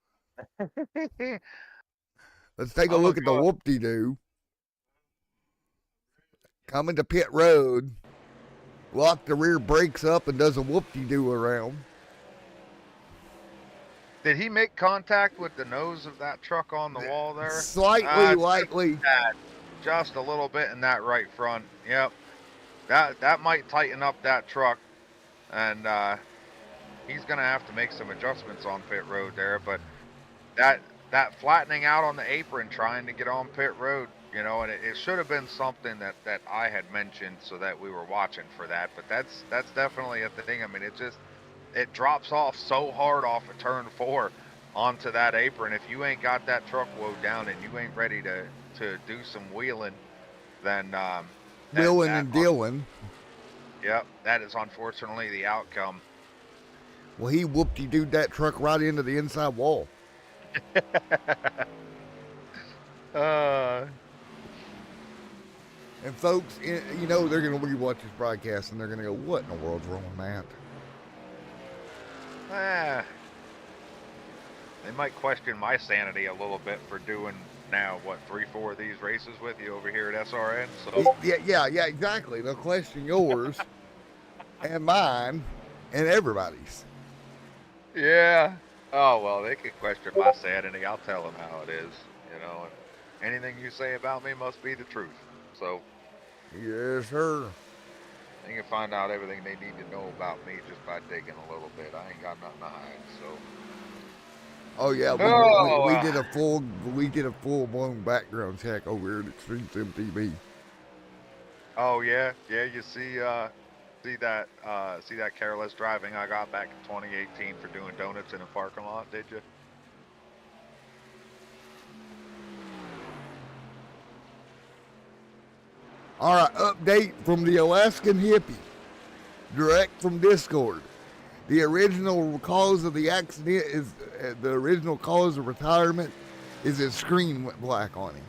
Let's take a look at the whoop-de-doo. Coming to pit road. Lock the rear brakes up and does a whoop-de-doo around. Did he make contact with the nose of that truck on the wall there? Slightly, lightly. Just a little bit in that right front. Yep. That might tighten up that truck. And he's going to have to make some adjustments on pit road there. But that flattening out on the apron trying to get on pit road, you know, and it should have been something that I had mentioned so that we were watching for that. But that's definitely a thing. I mean, it drops off so hard off of turn 4 onto that apron. If you ain't got that truck woed down and you ain't ready to do some wheeling then Willing and Dylan. Yep, that is unfortunately the outcome. Well, he whooped-de-dooed that truck right into the inside wall. And folks, you know, they're going to rewatch this broadcast and they're going to go, what in the world's wrong with Matt? They might question my sanity a little bit for doing now, what, 3-4 of these races with you over here at SRN? So Yeah, exactly. They'll question yours and mine and everybody's. Yeah. Oh, well, they can question my sanity. I'll tell them how it is, you know. And anything you say about me must be the truth. So, yes, sir. they can find out everything they need to know about me just by digging a little bit. I ain't got nothing to hide, so. Oh yeah, we did a full blown background check over here at Extreme Sim TV. Oh yeah, you see that careless driving I got back in 2018 for doing donuts in a parking lot, did you? All right, update from the Alaskan hippie, direct from Discord. The original cause of the accident is the original cause of retirement is his screen went black on him.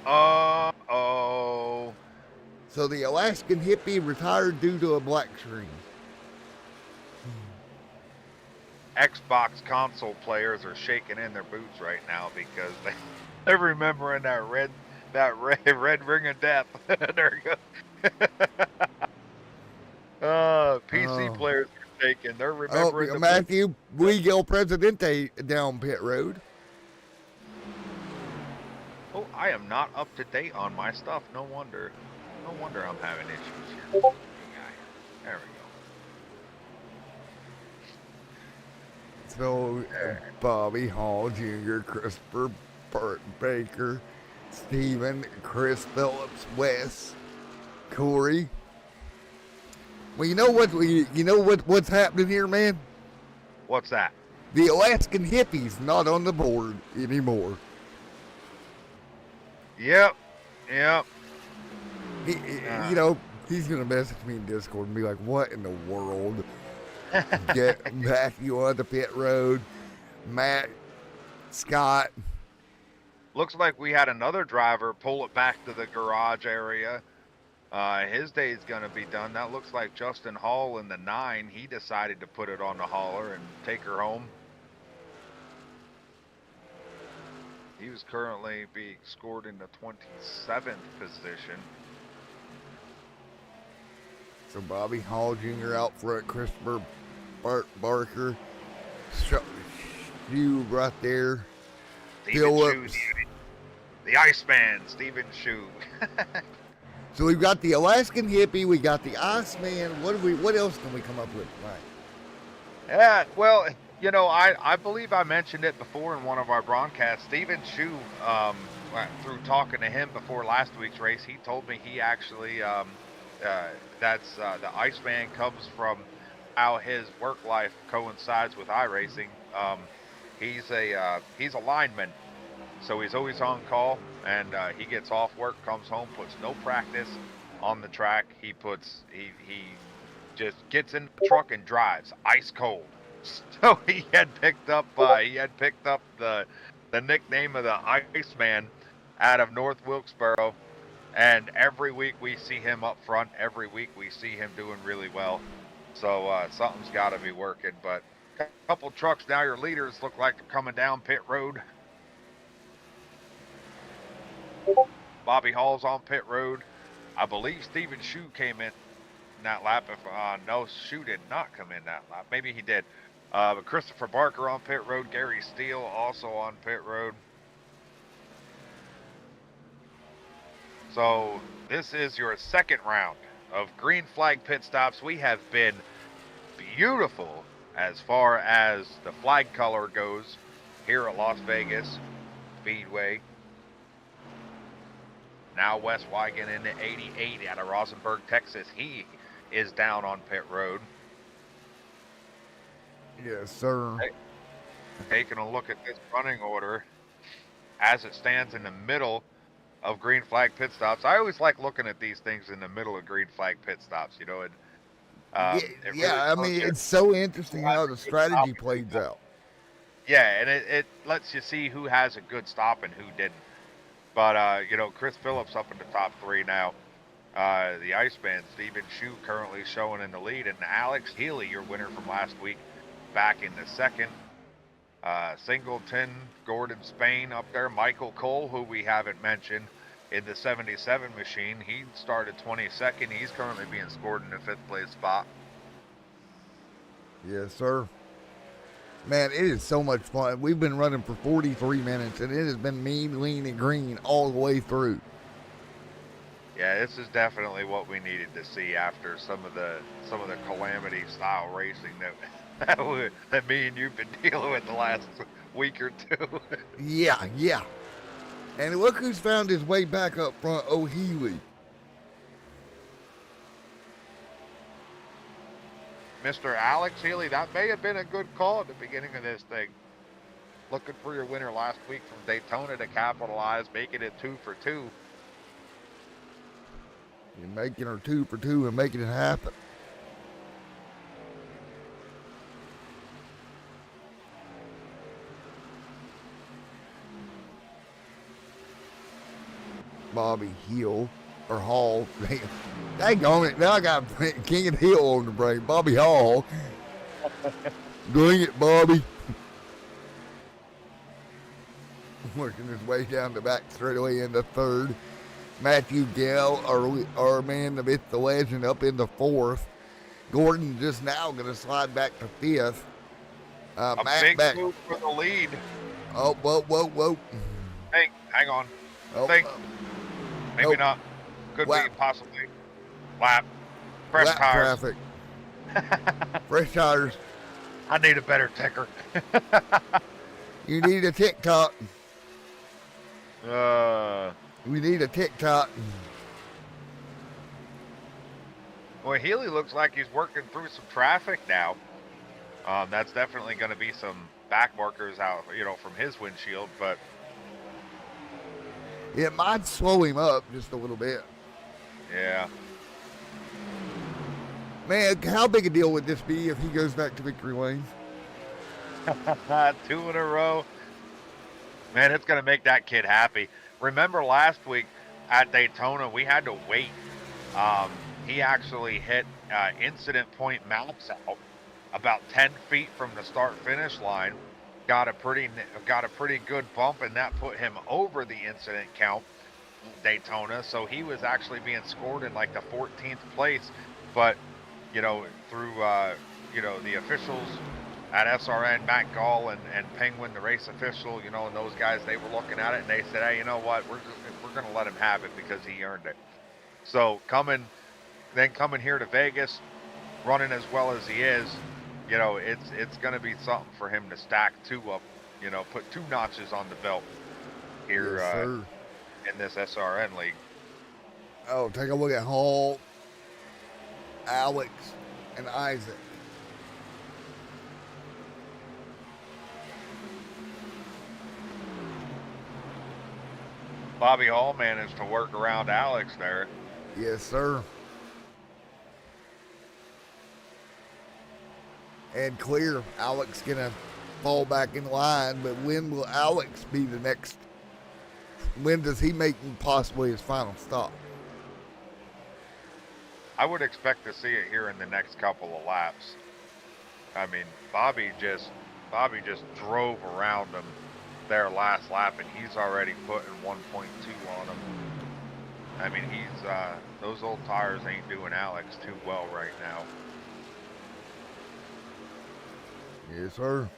Oh. So the Alaskan hippie retired due to a black screen. Xbox console players are shaking in their boots right now because they're remembering that red ring of death. There you go. PC players are shaking. They're remembering Matthew, Miguel Presidente down pit road. Oh, I am not up to date on my stuff. No wonder I'm having issues here. There we go. So, Bobby Hall Jr., Christopher Baker, Steven, Chris Phillips, Wes, Corey. Well, you know what's happening here, man? What's that? The Alaskan hippie's not on the board anymore. Yep. You know, he's gonna message me in Discord and be like, "What in the world?" Get Matthew on the pit road, Matt, Scott. Looks like we had another driver pull it back to the garage area. His day's gonna be done. That looks like Justin Hall in the 9. He decided to put it on the hauler and take her home. He was currently being scored in the 27th position. So Bobby Hall Jr. out front, Christopher Barker, Shoe right there. Phillips. The Iceman, Steven Shoe. So we've got the Alaskan hippie, we got the Iceman. What else can we come up with tonight? Yeah, well, you know, I believe I mentioned it before in one of our broadcasts. Steven Shoe, through talking to him before last week's race, he told me he actually the Iceman comes from how his work life coincides with iRacing. He's a lineman, so he's always on call, and he gets off work, comes home, puts no practice on the track. He just gets in the truck and drives ice cold. So he had picked up the nickname of the Iceman out of North Wilkesboro. And every week we see him up front. Every week we see him doing really well. So something's got to be working. But a couple trucks now, your leaders look like they're coming down pit road. Bobby Hall's on pit road. I believe Steven Shoe came in that lap. No, Shoe did not come in that lap. Maybe he did. But Christopher Barker on pit road. Gary Steele also on pit road. So this is your second round of green flag pit stops. We have been beautiful as far as the flag color goes here at Las Vegas Speedway. Now Wes Wigan in the 88 out of Rosenberg, Texas. He is down on pit road. Yes, sir. Taking a look at this running order as it stands in the middle. of green flag pit stops. I always like looking at these things in the middle of green flag pit stops. You know, Yeah, it really yeah. I shows mean, you it's so who interesting has how a the good strategy stop and who plays doesn't. out. Yeah, and it lets you see who has a good stop and who didn't. But you know, Chris Phillips up in the top three now. The Iceman, Stephen Shu, currently showing in the lead, and Alex Healy, your winner from last week, back in the second. Singleton, Gordon Spain up there, Michael Cole, who we haven't mentioned, in the 77 machine. He started 22nd. He's currently being scored in the fifth place spot. Yes, sir. Man, it is so much fun. We've been running for 43 minutes, and it has been mean, lean, and green all the way through. Yeah, this is definitely what we needed to see after some of the calamity style racing that me and you've been dealing with the last week or two. Yeah, yeah. And look who's found his way back up front, O'Healy. Mr. Alex Healy, that may have been a good call at the beginning of this thing. Looking for your winner last week from Daytona to capitalize, making it 2 for 2. You're making her 2 for 2 and making it happen. Bobby Hill or Hall. Dang on it. Now I got King of the Hill on the brain. Bobby Hall. Doing it, Bobby. Working his way down the back straightaway into third. Matthew Gale, our man, the legend, up in the fourth. Gordon just now going to slide back to fifth. A Matt big back. move for the lead. Oh, whoa. Hey, hang on. Oh, Think. Maybe nope. not. Could Lap. be, possibly. Lap. Fresh lap tires. traffic. Fresh tires. I need a better ticker. You need a TikTok. We need a TikTok. Well, Healy looks like he's working through some traffic now. That's definitely going to be some back markers out, you know, from his windshield, but it might slow him up just a little bit. Yeah. Man, how big a deal would this be if he goes back to victory lane? 2 in a row. Man, it's going to make that kid happy. Remember last week at Daytona, we had to wait. He actually hit incident point max out about 10 feet from the start-finish line. Got a pretty good bump, and that put him over the incident count Daytona. So he was actually being scored in like the 14th place. But, you know, through, you know, the officials at SRN, Matt Gall and Penguin, the race official, you know, and those guys, they were looking at it and they said, hey, you know what, we're going to let him have it because he earned it. So coming here to Vegas, running as well as he is, you know, it's going to be something for him to stack 2 up, you know, put 2 notches on the belt here in this SRN league. Oh, take a look at Hall, Alex, and Isaac. Bobby Hall managed to work around Alex there. Yes, sir. And clear, Alex gonna fall back in line, but when will Alex be the next? When does he make possibly his final stop? I would expect to see it here in the next couple of laps. I mean, Bobby just drove around him their last lap, and he's already putting 1.2 on him. I mean, he's those old tires ain't doing Alex too well right now. Yes, sir.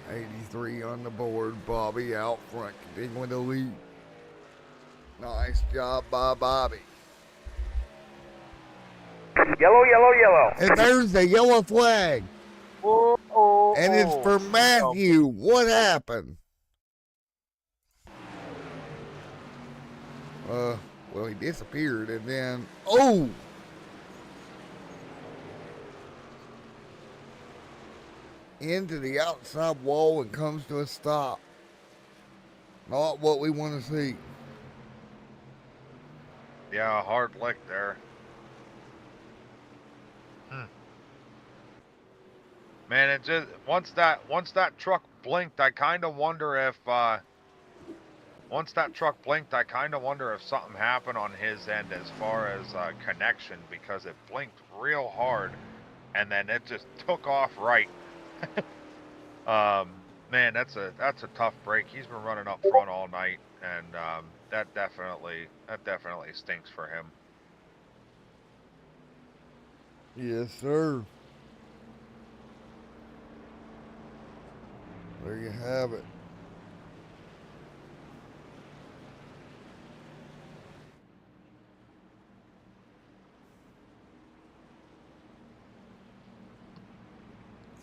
'83 on the board. Bobby out front, continuing the lead. Nice job by Bobby. Yellow. And there's the yellow flag. And it's for Matthew. What happened? Well, he disappeared, and then, oh! into the outside wall and comes to a stop. Not what we want to see. Yeah, hard lick there. Man, it just once that truck blinked, I kind of wonder if something happened on his end as far as connection, because it blinked real hard and then it just took off right. Man, that's a tough break. He's been running up front all night, and that definitely stinks for him. Yes, sir. There you have it.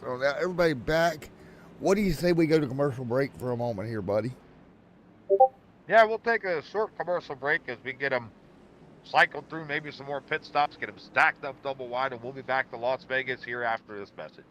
So now everybody back. What do you say we go to commercial break for a moment here, buddy? Yeah, we'll take a short commercial break as we get them cycled through, maybe some more pit stops, get them stacked up double wide, and we'll be back to Las Vegas here after this message.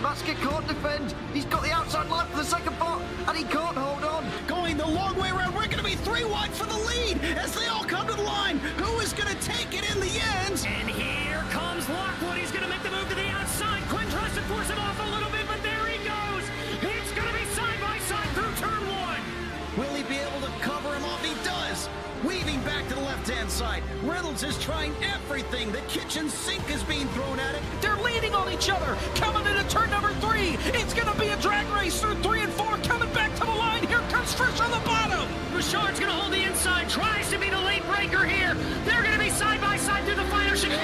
Masker can't defend. He's got the outside line for the second part, and he can't hold on. Going the long way around. We're going to be 3 wide for the lead as they all come to the line. Who is going to take it in the end? And here comes Lockwood. He's going to make the move to the outside. Quinn tries to force him off a little bit, but there he goes. It's going to be side by side through turn 1. Will he be able to cover him off? He does. Weaving back to the left-hand side. Reynolds is trying everything. The kitchen sink is being thrown at it. They're leaning on each other. Coming into turn number 3. It's going to be a drag race through 3 and 4. Coming back to the line. Here comes Frisch on the bottom. Bouchard's going to hold the inside. Tries to be the late breaker here. They're going to be side by side through the final chicane.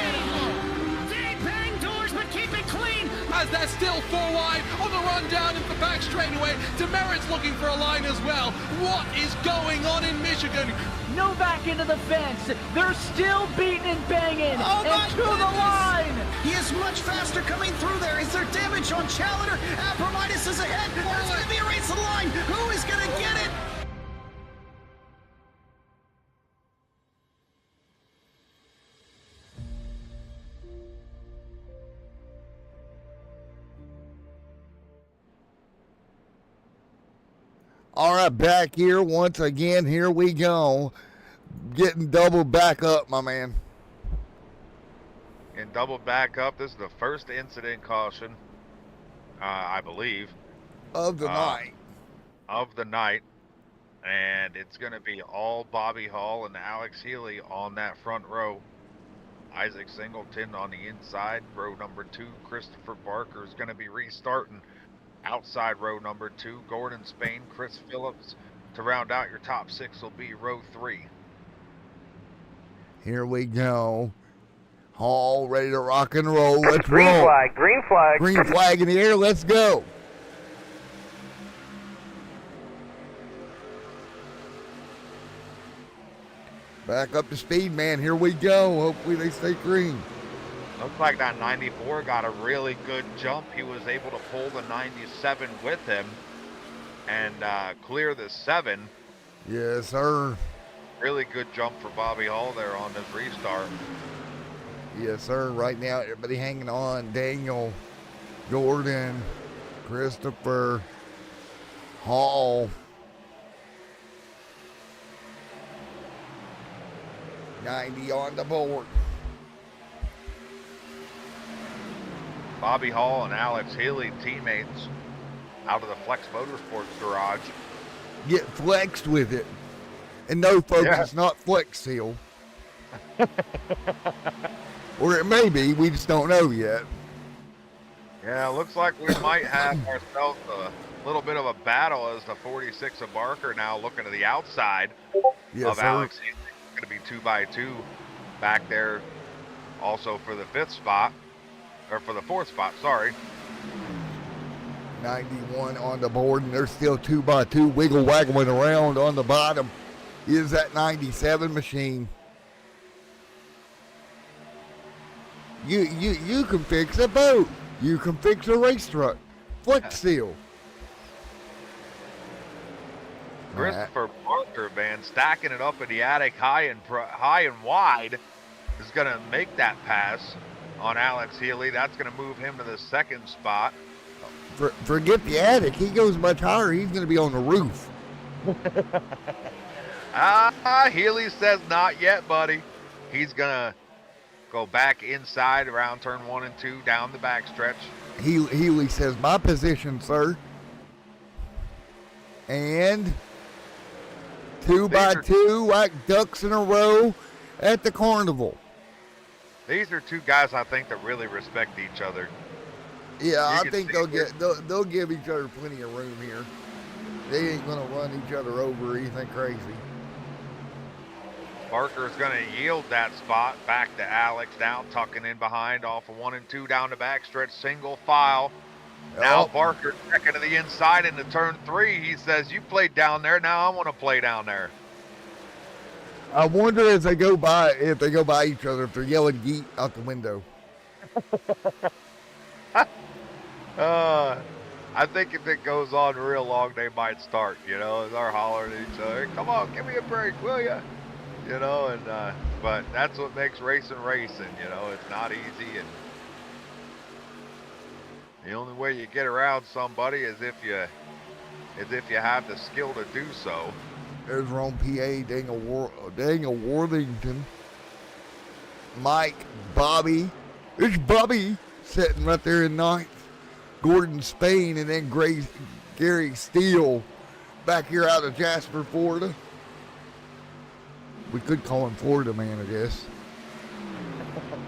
They bang doors, but keep it clean. As they're still 4 wide on the run down into the back straightaway. Demerit's looking for a line as well. What is going on in Michigan? Novak into the fence. They're still beating and banging. Oh, and to the line. He is much faster coming through there. Is there damage on Challenger? Abramitis is ahead. There's going to be a race to the line. Who is going to get it? All right, back here once again. Here we go. Getting double back up, my man. And double back up. This is the first incident caution, I believe. Of the night. Of the night. And it's going to be all Bobby Hall and Alex Healy on that front row. Isaac Singleton on the inside. Row number 2, Christopher Barker is going to be restarting outside row number 2. Gordon Spain, Chris Phillips. To round out your top 6 will be row 3. Here we go. Hall ready to rock and roll. Let's green roll. Flag, green flag. Green flag in the air. Let's go. Back up to speed, man. Here we go. Hopefully they stay green. Looks like that 94 got a really good jump. He was able to pull the 97 with him and clear the 7. Yes, sir. Really good jump for Bobby Hall there on this restart. Yes, sir. Right now, everybody hanging on. Daniel, Gordon, Christopher, Hall. 90 on the board. Bobby Hall and Alex Healy, teammates, out of the Flex Motorsports garage. Get flexed with it. And no, folks, Yeah. It's not Flex Seal. Or it may be, we just don't know yet. Yeah, looks like we might have ourselves a little bit of a battle as the 46 of Barker now looking to the outside of sir. Alex Healy. Going to be 2x2 back there also for the 5th spot, or for the 4th spot, sorry. 91 on the board, and there's still 2x2 wiggle waggling around on the bottom. Is that 97 machine? You can fix a boat. You can fix a race truck. Flex Seal. Christopher Barker, man, stacking it up in the attic high and wide, is going to make that pass on Alex Healy. That's going to move him to the 2nd spot. Forget the attic. He goes much higher. He's going to be on the roof. Healy says not yet, buddy. He's going to go back inside around turn 1 and 2 down the backstretch. Healy says, my position, sir. And 2x2 like ducks in a row at the carnival. These are 2 guys I think that really respect each other. Yeah, I think they'll give each other plenty of room here. They ain't gonna run each other over or anything crazy. Barker's going to yield that spot back to Alex now, tucking in behind off of 1 and 2 down the backstretch, single file. Now Barker checking to the inside into turn 3. He says, you played down there, now I want to play down there. I wonder if they go by each other, if they're yelling "geet" out the window. I think if it goes on real long, they might start, they're hollering at each other, come on, give me a break, will ya? But that's what makes racing, it's not easy, and the only way you get around somebody is if you have the skill to do so. There's Ron PA, Daniel Worthington, Mike, Bobby. There's Bobby sitting right there in 9th. Gordon Spain, and then Gary Steele back here out of Jasper, Florida. We could call him Florida Man, I guess.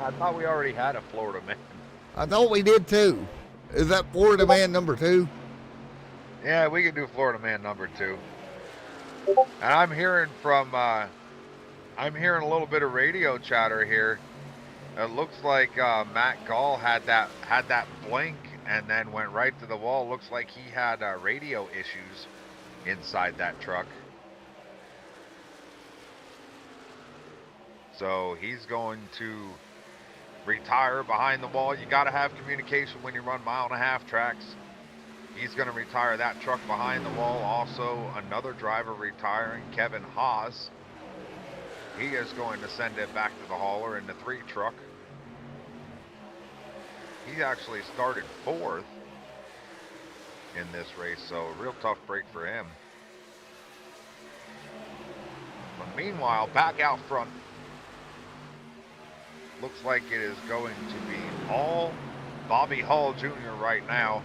I thought we already had a Florida Man. I thought we did too. Is that Florida Man number 2? Yeah, we can do Florida Man number 2. And I'm hearing a little bit of radio chatter here. It looks like Matt Gall had that blink and then went right to the wall. Looks like he had radio issues inside that truck. So he's going to retire behind the wall. You got to have communication when you run 1.5-mile tracks. He's going to retire that truck behind the wall. Also, another driver retiring, Kevin Haas. He is going to send it back to the hauler in the 3 truck. He actually started 4th in this race, so a real tough break for him. But meanwhile, back out front, looks like it is going to be all Bobby Hall Jr. right now.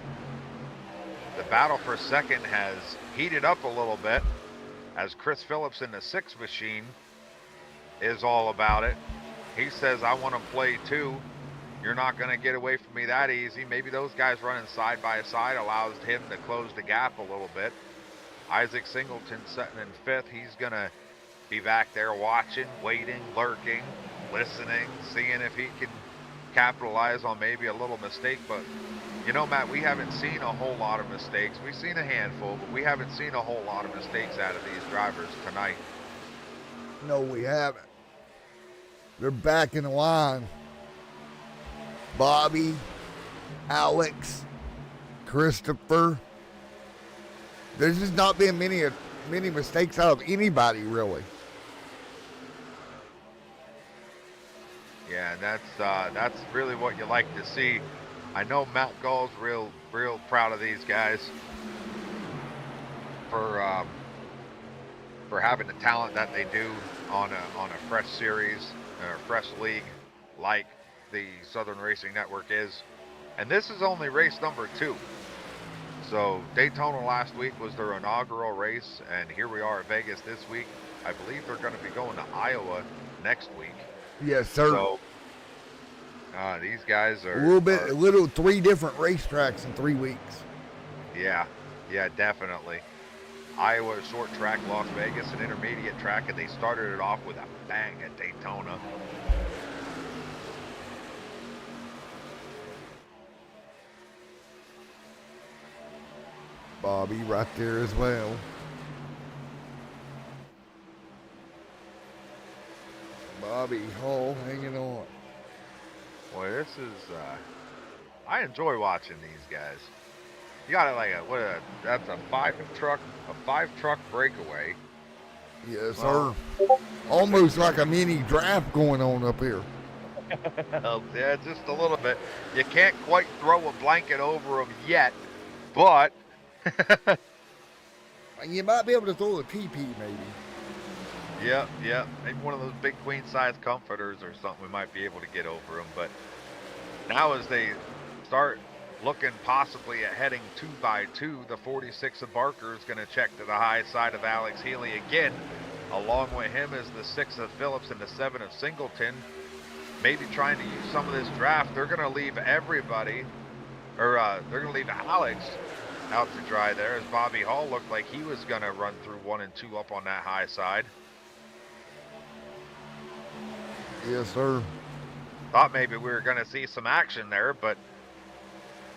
The battle for 2nd has heated up a little bit as Chris Phillips in the 6 machine is all about it. He says, I want to play too. You're not going to get away from me that easy. Maybe those guys running side by side allows him to close the gap a little bit. Isaac Singleton sitting in 5th. He's going to be back there watching, waiting, lurking, listening, seeing if he can capitalize on maybe a little mistake. But, Matt, we haven't seen a whole lot of mistakes. We've seen a handful, but we haven't seen a whole lot of mistakes out of these drivers tonight. No, we haven't. They're back in the line. Bobby, Alex, Christopher. There's just not been many mistakes out of anybody, really. Yeah, and that's really what you like to see. I know Matt Gall's real for having the talent that they do on a fresh series or a fresh league like the Southern Racing Network is. And this is only race number 2. So Daytona last week was their inaugural race, and here we are at Vegas this week. I believe they're going to be going to Iowa next week. Yes, sir. So these guys are a little 3 different racetracks in 3 weeks. Yeah, definitely. Iowa short track, Las Vegas an intermediate track, and they started it off with a bang at Daytona. Bobby right there as well. Bobby Hall hanging on. Boy, this is I enjoy watching these guys. You got that's a 5-truck breakaway. Yes, sir. Almost like a mini draft going on up here. Yeah, just a little bit. You can't quite throw a blanket over them yet, but you might be able to throw a teepee maybe. Yep. Maybe one of those big queen size comforters or something, we might be able to get over them. But now as they start looking possibly at heading 2x2, the 46 of Barker is going to check to the high side of Alex Healy again. Along with him is the 6 of Phillips and the 7 of Singleton. Maybe trying to use some of this draft. They're going to leave everybody, or they're going to leave Alex out to dry there, as Bobby Hall looked like he was going to run through 1 and 2 up on that high side. Yes, sir. Thought maybe we were going to see some action there, but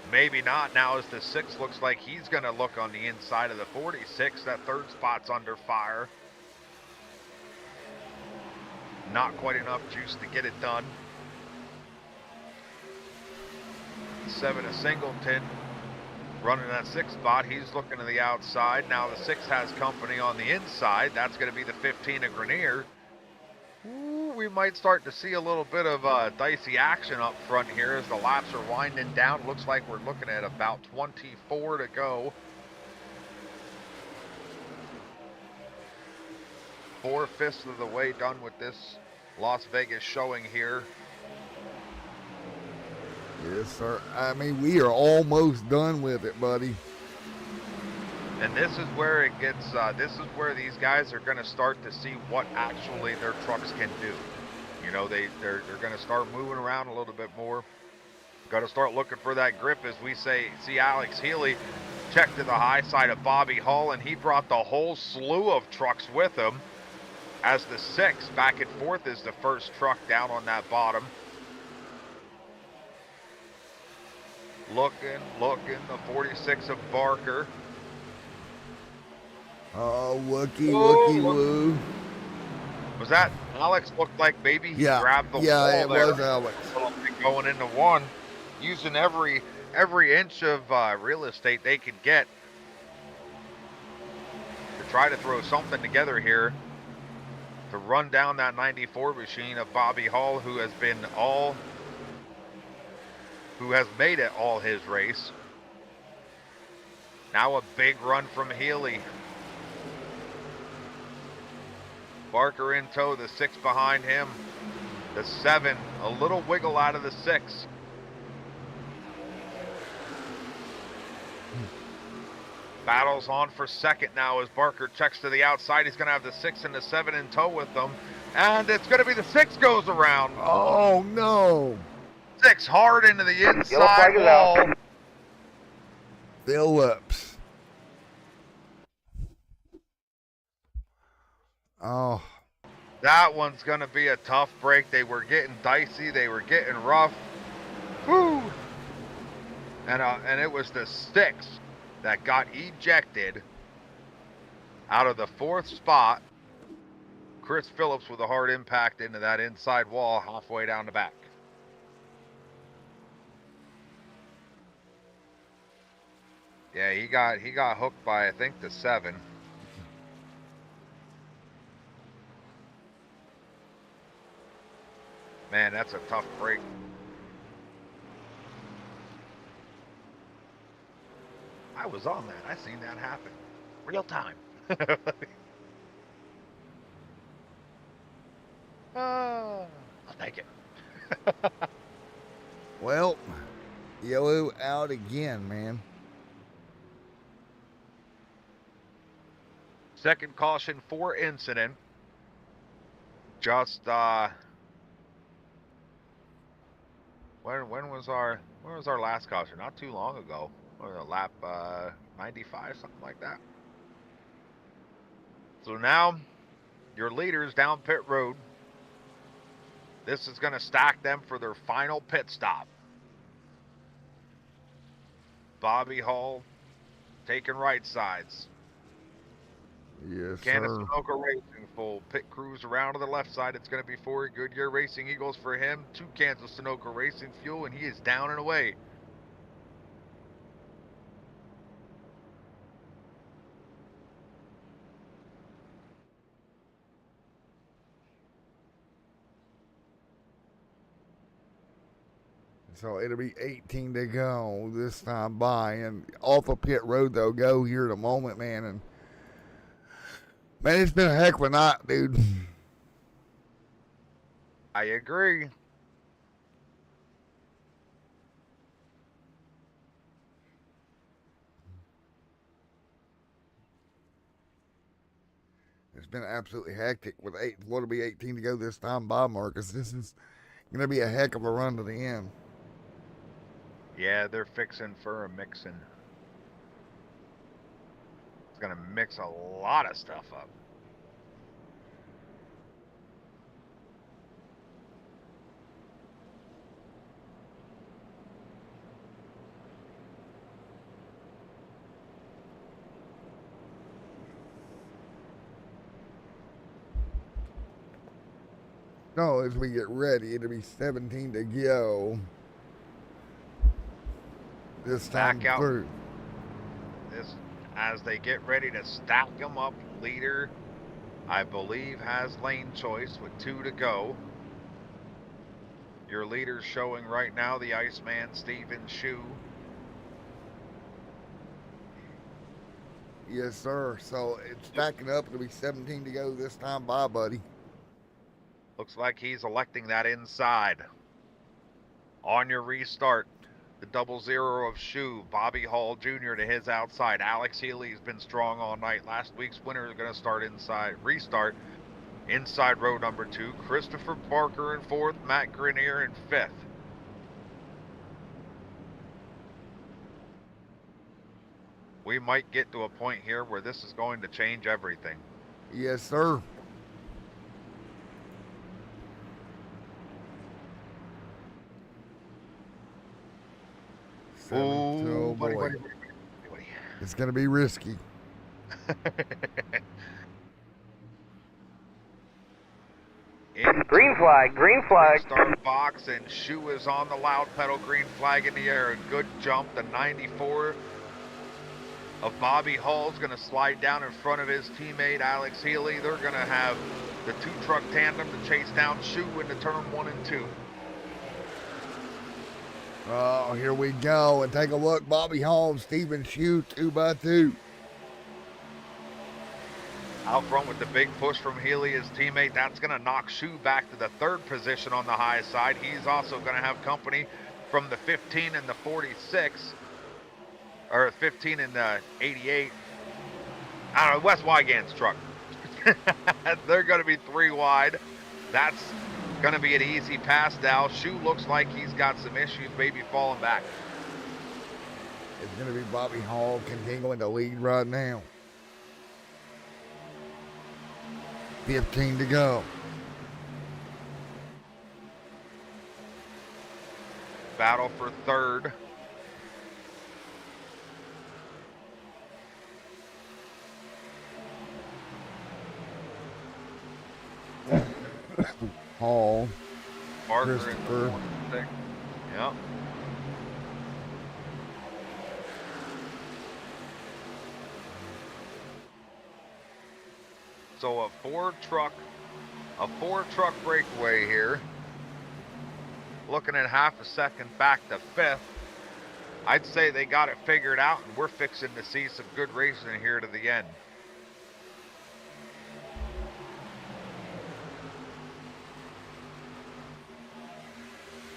maybe not. Now as the 6 looks like he's going to look on the inside of the 46. That 3rd spot's under fire. Not quite enough juice to get it done. 7 of Singleton running that 6th spot. He's looking to the outside. Now the 6 has company on the inside. That's going to be the 15 of Grenier. Ooh, we might start to see a little bit of dicey action up front here as the laps are winding down. Looks like we're looking at about 24 to go. 4/5 of the way done with this Las Vegas showing here. Yes, sir. I mean, we are almost done with it, buddy. And this is where it gets, this is where these guys are going to start to see what actually their trucks can do. You know, they're going to start moving around a little bit more. Got to start looking for that grip, as we see Alex Healy check to the high side of Bobby Hall, and he brought the whole slew of trucks with him. As the 6 back and forth is the first truck down on that bottom. Looking, the 46 of Barker. Oh, wookie woo. Was that Alex? Looked like maybe he grabbed the wall there. Yeah, it was Alex. Going into 1, using every inch of real estate they could get to try to throw something together here to run down that 94 machine of Bobby Hall, who has made it all his race. Now a big run from Healy. Barker in tow, the 6 behind him. The 7, a little wiggle out of the 6. Battles on for second now as Barker checks to the outside. He's going to have the 6 and the 7 in tow with them. And it's going to be the 6 goes around. Oh, no. 6 hard into the inside wall. Phillips. Oh. That one's going to be a tough break. They were getting dicey. They were getting rough. Woo! And it was the 6 that got ejected out of the 4th spot. Chris Phillips with a hard impact into that inside wall halfway down the back. Yeah, he got hooked by, I think, the 7. Man, that's a tough break. I was on that. I seen that happen. Real time. I'll take it. Well, yellow out again, man. Second caution for incident. Just when was our last caution? Not too long ago. What was it, lap 95, something like that. So now your leaders down pit road. This is going to stack them for their final pit stop. Bobby Hall taking right sides. Yes, Candace sir. Sunoco Racing full pit crews around to the left side. It's going to be 4 Goodyear Racing Eagles for him. 2 cans of Sunoco Racing fuel, and he is down and away. So it'll be 18 to go this time by. And off of pit road, they'll go here in a moment, man. And, man, it's been a heck of a night, dude. I agree. It's been absolutely hectic with what'll be 18 to go this time by, Marcus. This is going to be a heck of a run to the end. Yeah, they're fixing for a mixing. It's going to mix a lot of stuff up. No, as we get ready, it'll be 17 to go. This time Back out. through. This, as they get ready to stack them up, leader, I believe, has lane choice with 2 to go. Your leader's showing right now the Iceman, Steven Shu. Yes, sir. So it's stacking up. It'll be 17 to go this time by, buddy. Looks like he's electing that inside. On your restart, the 00 of Shu, Bobby Hall Jr. to his outside. Alex Healy's been strong all night. Last week's winner is going to start inside, restart inside row number 2. Christopher Parker in 4th, Matt Grenier in 5th. We might get to a point here where this is going to change everything. Yes, sir. Oh, buddy. It's going to be risky. Green flag, green flag. Start box, and Shu is on the loud pedal, green flag in the air. A good jump. The 94 of Bobby Hall's going to slide down in front of his teammate Alex Healy. They're going to have the 2-truck tandem to chase down Shu into turn 1 and 2. Oh, here we go. And take a look. Bobby Hall, Steven Shu, 2x2. Out front with the big push from Healy, his teammate. That's going to knock Shu back to the 3rd position on the high side. He's also going to have company from the 15 and the 46. Or 15 and the 88. I don't know, Wes Wygant's truck. They're going to be 3 wide. That's going to be an easy pass now. Shu looks like he's got some issues, maybe falling back. It's going to be Bobby Hall continuing to lead right now. 15 to go. Battle for 3rd. Hall. Parker Christopher. in the 46. Yep. So a four truck breakaway here. Looking at half a second back to 5th. I'd say they got it figured out, and we're fixing to see some good racing here to the end.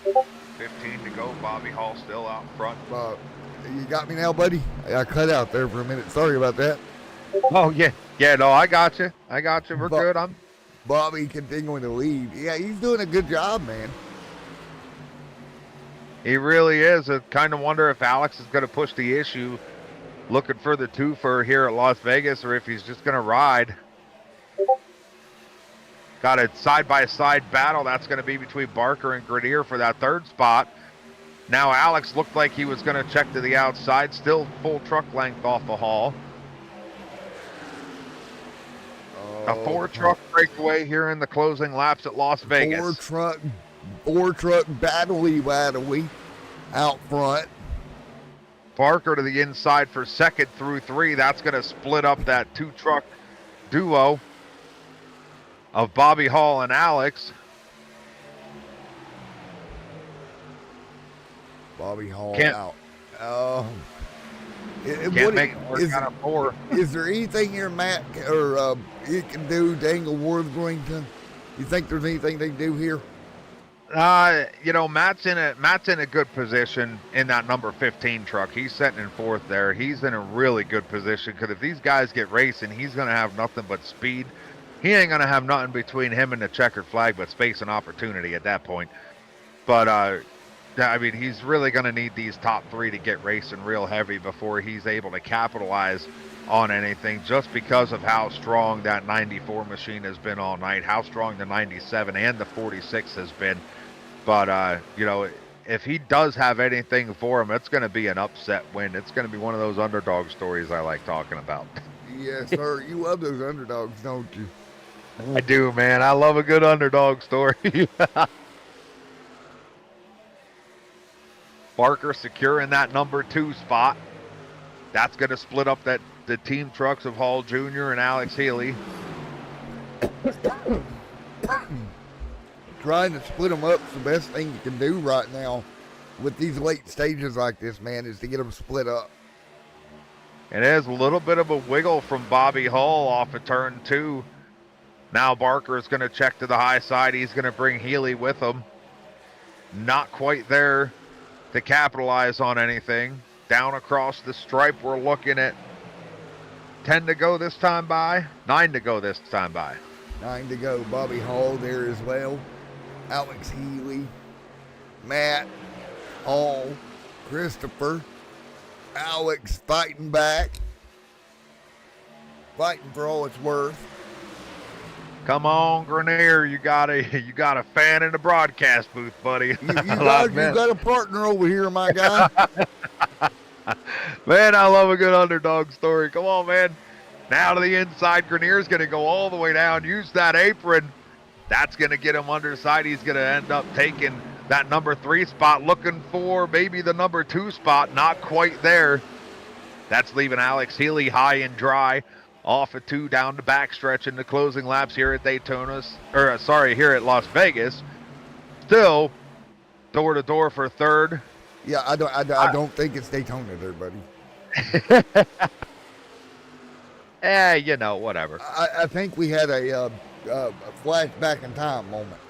15 to go. Bobby Hall still out front. You got me now, buddy? I cut out there for a minute. Sorry about that. Oh, yeah. Yeah, no, I got you. We're good. Bobby continuing to lead. Yeah, he's doing a good job, man. He really is. I kind of wonder if Alex is going to push the issue, looking for the twofer here at Las Vegas, or if he's just going to ride. Got a side-by-side battle. That's going to be between Barker and Grenier for that third spot. Now Alex looked like he was going to check to the outside. Still full truck length off the Hall. A four-truck breakaway here in the closing laps at Las Vegas. Four truck battley out front. Barker to the inside for second through three. That's going to split up that two-truck duo of Bobby Hall and Alex. Bobby Hall Can't out. make it work out of four. Is there anything here, Matt, or you can do, Dangle Worthington? You think there's anything they can do here? Matt's in a good position in that number 15 truck. He's sitting in fourth there. He's in a really good position because if these guys get racing, he's going to have nothing but speed. He ain't going to have nothing between him and the checkered flag but space and opportunity at that point. But, he's really going to need these top three to get racing real heavy before he's able to capitalize on anything, just because of how strong that 94 machine has been all night, how strong the 97 and the 46 has been. But, if he does have anything for him, it's going to be an upset win. It's going to be one of those underdog stories I like talking about. Yes, sir. You love those underdogs, don't you? I do, man. I love a good underdog story. Barker securing that number 2 spot. That's going to split up the team trucks of Hall Jr. and Alex Healy. Trying to split them up is the best thing you can do right now with these late stages like this, man, is to get them split up. It is a little bit of a wiggle from Bobby Hall off of turn 2. Now Barker is going to check to the high side. He's going to bring Healy with him. Not quite there to capitalize on anything. Down across the stripe, we're looking at 10 to go this time by. 9 to go this time by. 9 to go. Bobby Hall there as well. Alex Healy. Matt Hall. Christopher. Alex fighting back. Fighting for all it's worth. Come on, Grenier. You got a fan in the broadcast booth, buddy. You got a partner over here, my guy. Man, I love a good underdog story. Come on, man. Now to the inside. Grenier's going to go all the way down. Use that apron. That's going to get him underside. He's going to end up taking that number 3 spot, looking for maybe the number 2 spot. Not quite there. That's leaving Alex Healy high and dry. Off of 2 down the backstretch in the closing laps here at here at Las Vegas. Still door to door for third. Yeah, I don't think it's Daytona there, buddy. Whatever. I think we had a flashback in time moment.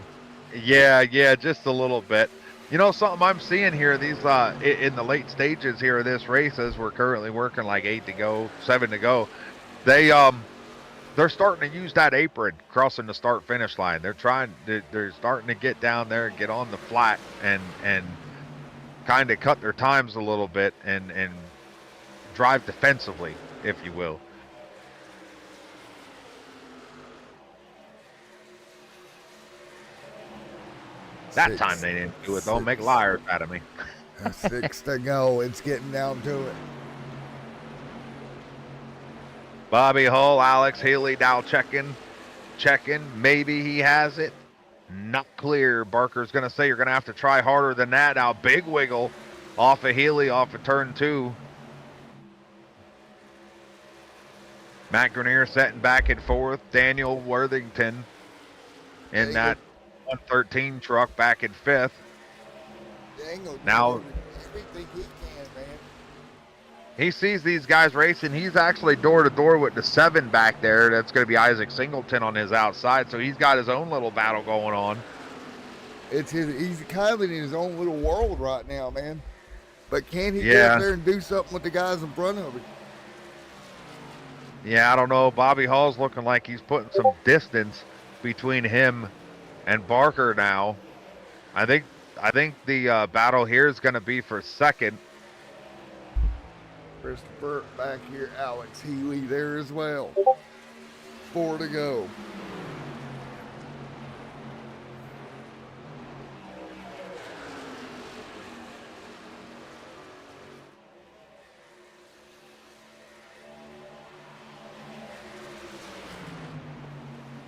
Yeah, just a little bit. Something I'm seeing here, these in the late stages here of this race, as we're currently working like 8 to go, 7 to go. They're starting to use that apron crossing the start-finish line. They're starting to get down there and get on the flat and kind of cut their times a little bit and drive defensively, if you will. That time they didn't do it. Don't make liars out of me. 6 to go. It's getting down to it. Bobby Hull, Alex Healy now checking. Maybe he has it. Not clear. Barker's going to say you're going to have to try harder than that. Now big wiggle off of Healy off of turn 2. Matt Grenier setting back and forth. Daniel Worthington in that 113 truck back in 5th. Now everything he can, man. He sees these guys racing. He's actually door to door with the 7 back there. That's going to be Isaac Singleton on his outside. So he's got his own little battle going on. He's kind of in his own little world right now, man. But can he get Yeah. up there and do something with the guys in front of him? Yeah, I don't know. Bobby Hall's looking like he's putting some distance between him and Barker now. I think the battle here is going to be for second. Christopher back here, Alex Healy there as well. 4 to go.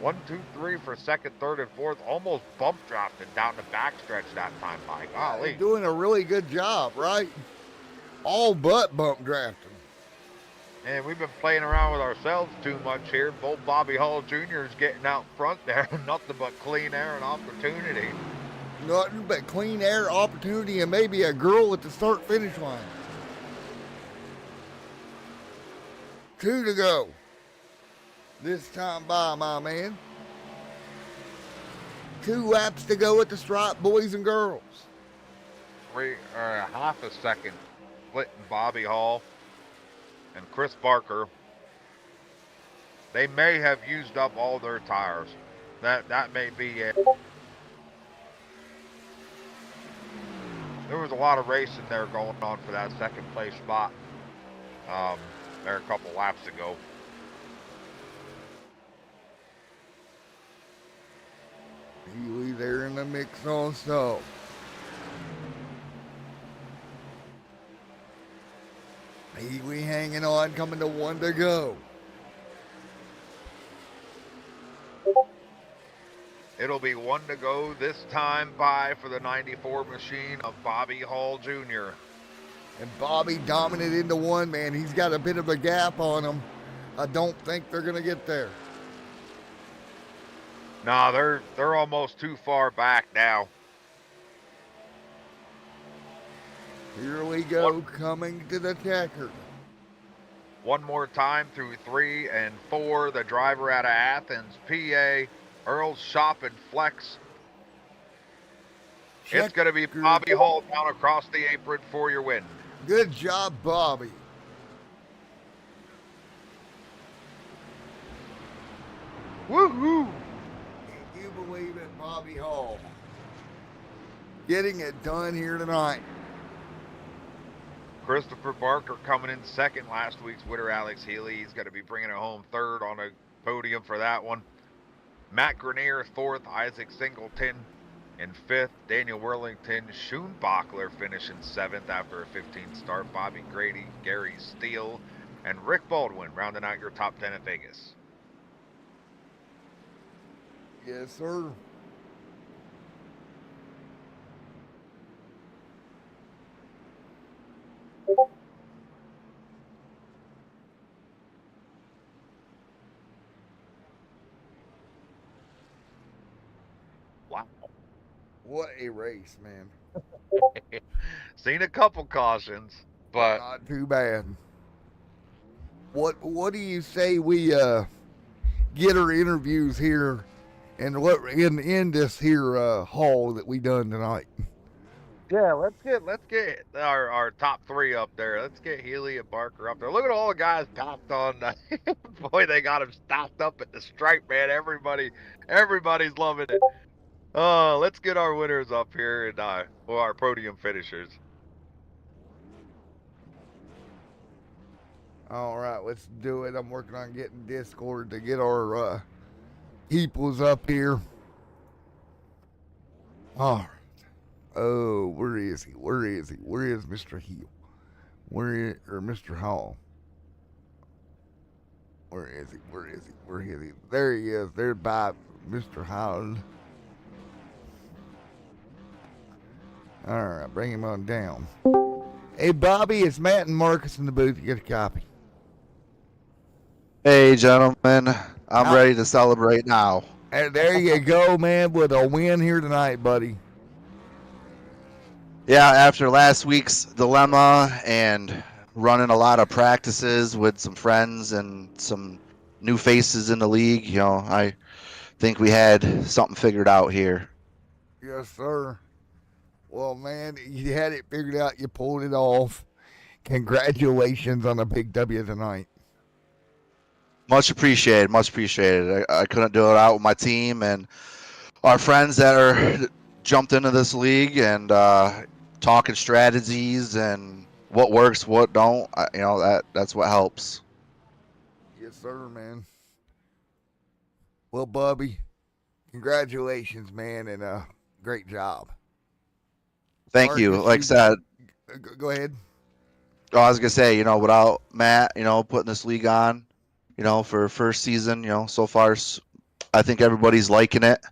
One, two, three for second, third, and fourth. Almost bump drafted down the backstretch that time, by golly. They're doing a really good job, right? All but bump drafting. And we've been playing around with ourselves too much here. Both Bobby Hall Jr. is getting out front there. Nothing but clean air and opportunity. Nothing but clean air, opportunity, and maybe a girl at the start-finish line. 2 to go. This time by, my man. 2 laps to go at the stripe, boys and girls. Half a second splitting Bobby Hall and Chris Barker. They may have used up all their tires. That may be it. There was a lot of racing there going on for that second place spot there a couple laps ago. Healy there in the mix also. Healy hanging on, coming to 1 to go. It'll be 1 to go this time by for the 94 machine of Bobby Hall Jr. And Bobby dominant into 1, man. He's got a bit of a gap on him. I don't think they're going to get there. No, they're almost too far back now. Here we go, coming to the checker. One more time through 3 and 4. The driver out of Athens, PA, Earl's Shop and Flex. It's going to be Bobby Hall down across the apron for your win. Good job, Bobby. Woo-hoo! Can you believe it, Bobby Hall? Getting it done here tonight. Christopher Barker coming in second. Last week's winner, Alex Healy. He's going to be bringing it home third on a podium for that one. Matt Grenier, fourth. Isaac Singleton in fifth. Daniel Worlington. Schoenbachler finishing seventh after a 15 start. Bobby Grady, Gary Steele, and Rick Baldwin rounding out your top 10 at Vegas. Yes, sir. Wow. What a race, man. Seen a couple cautions, but not too bad. What do you say we get our interviews here and what in this here haul that we done tonight? yeah, let's get our top 3 up there. Let's get Healy and Barker up there. Look at all the guys packed on. Boy, they got them stacked up at the stripe, man. Everybody's loving it. Let's get our winners up here and our podium finishers. All right, let's do it. I'm working on getting Discord to get our peoples up here. All right. Oh, where is he? Where is he? Where is Mr. Hill? Or Mr. Hall? Where is he? Where is he? Where is he? There he is. There by Mr. Howland. All right, bring him on down. Hey, Bobby, it's Matt and Marcus in the booth. You get a copy. Hey, gentlemen. I'm ready to celebrate now. And there you go, man, with a win here tonight, buddy. Yeah, after last week's dilemma and running a lot of practices with some friends and some new faces in the league, I think we had something figured out here. Yes, sir. Well, man, you had it figured out. You pulled it off. Congratulations on a big W tonight. Much appreciated. Much appreciated. I couldn't do it out with my team and our friends that are jumped into this league and talking strategies and what works, what don't. That's what helps. Yes, sir, man. Well, Bubby, congratulations, man, and great job. Thank you. Marcus, Like I said, go ahead. I was gonna say, without Matt, putting this league on, for first season, so far, I think everybody's liking it.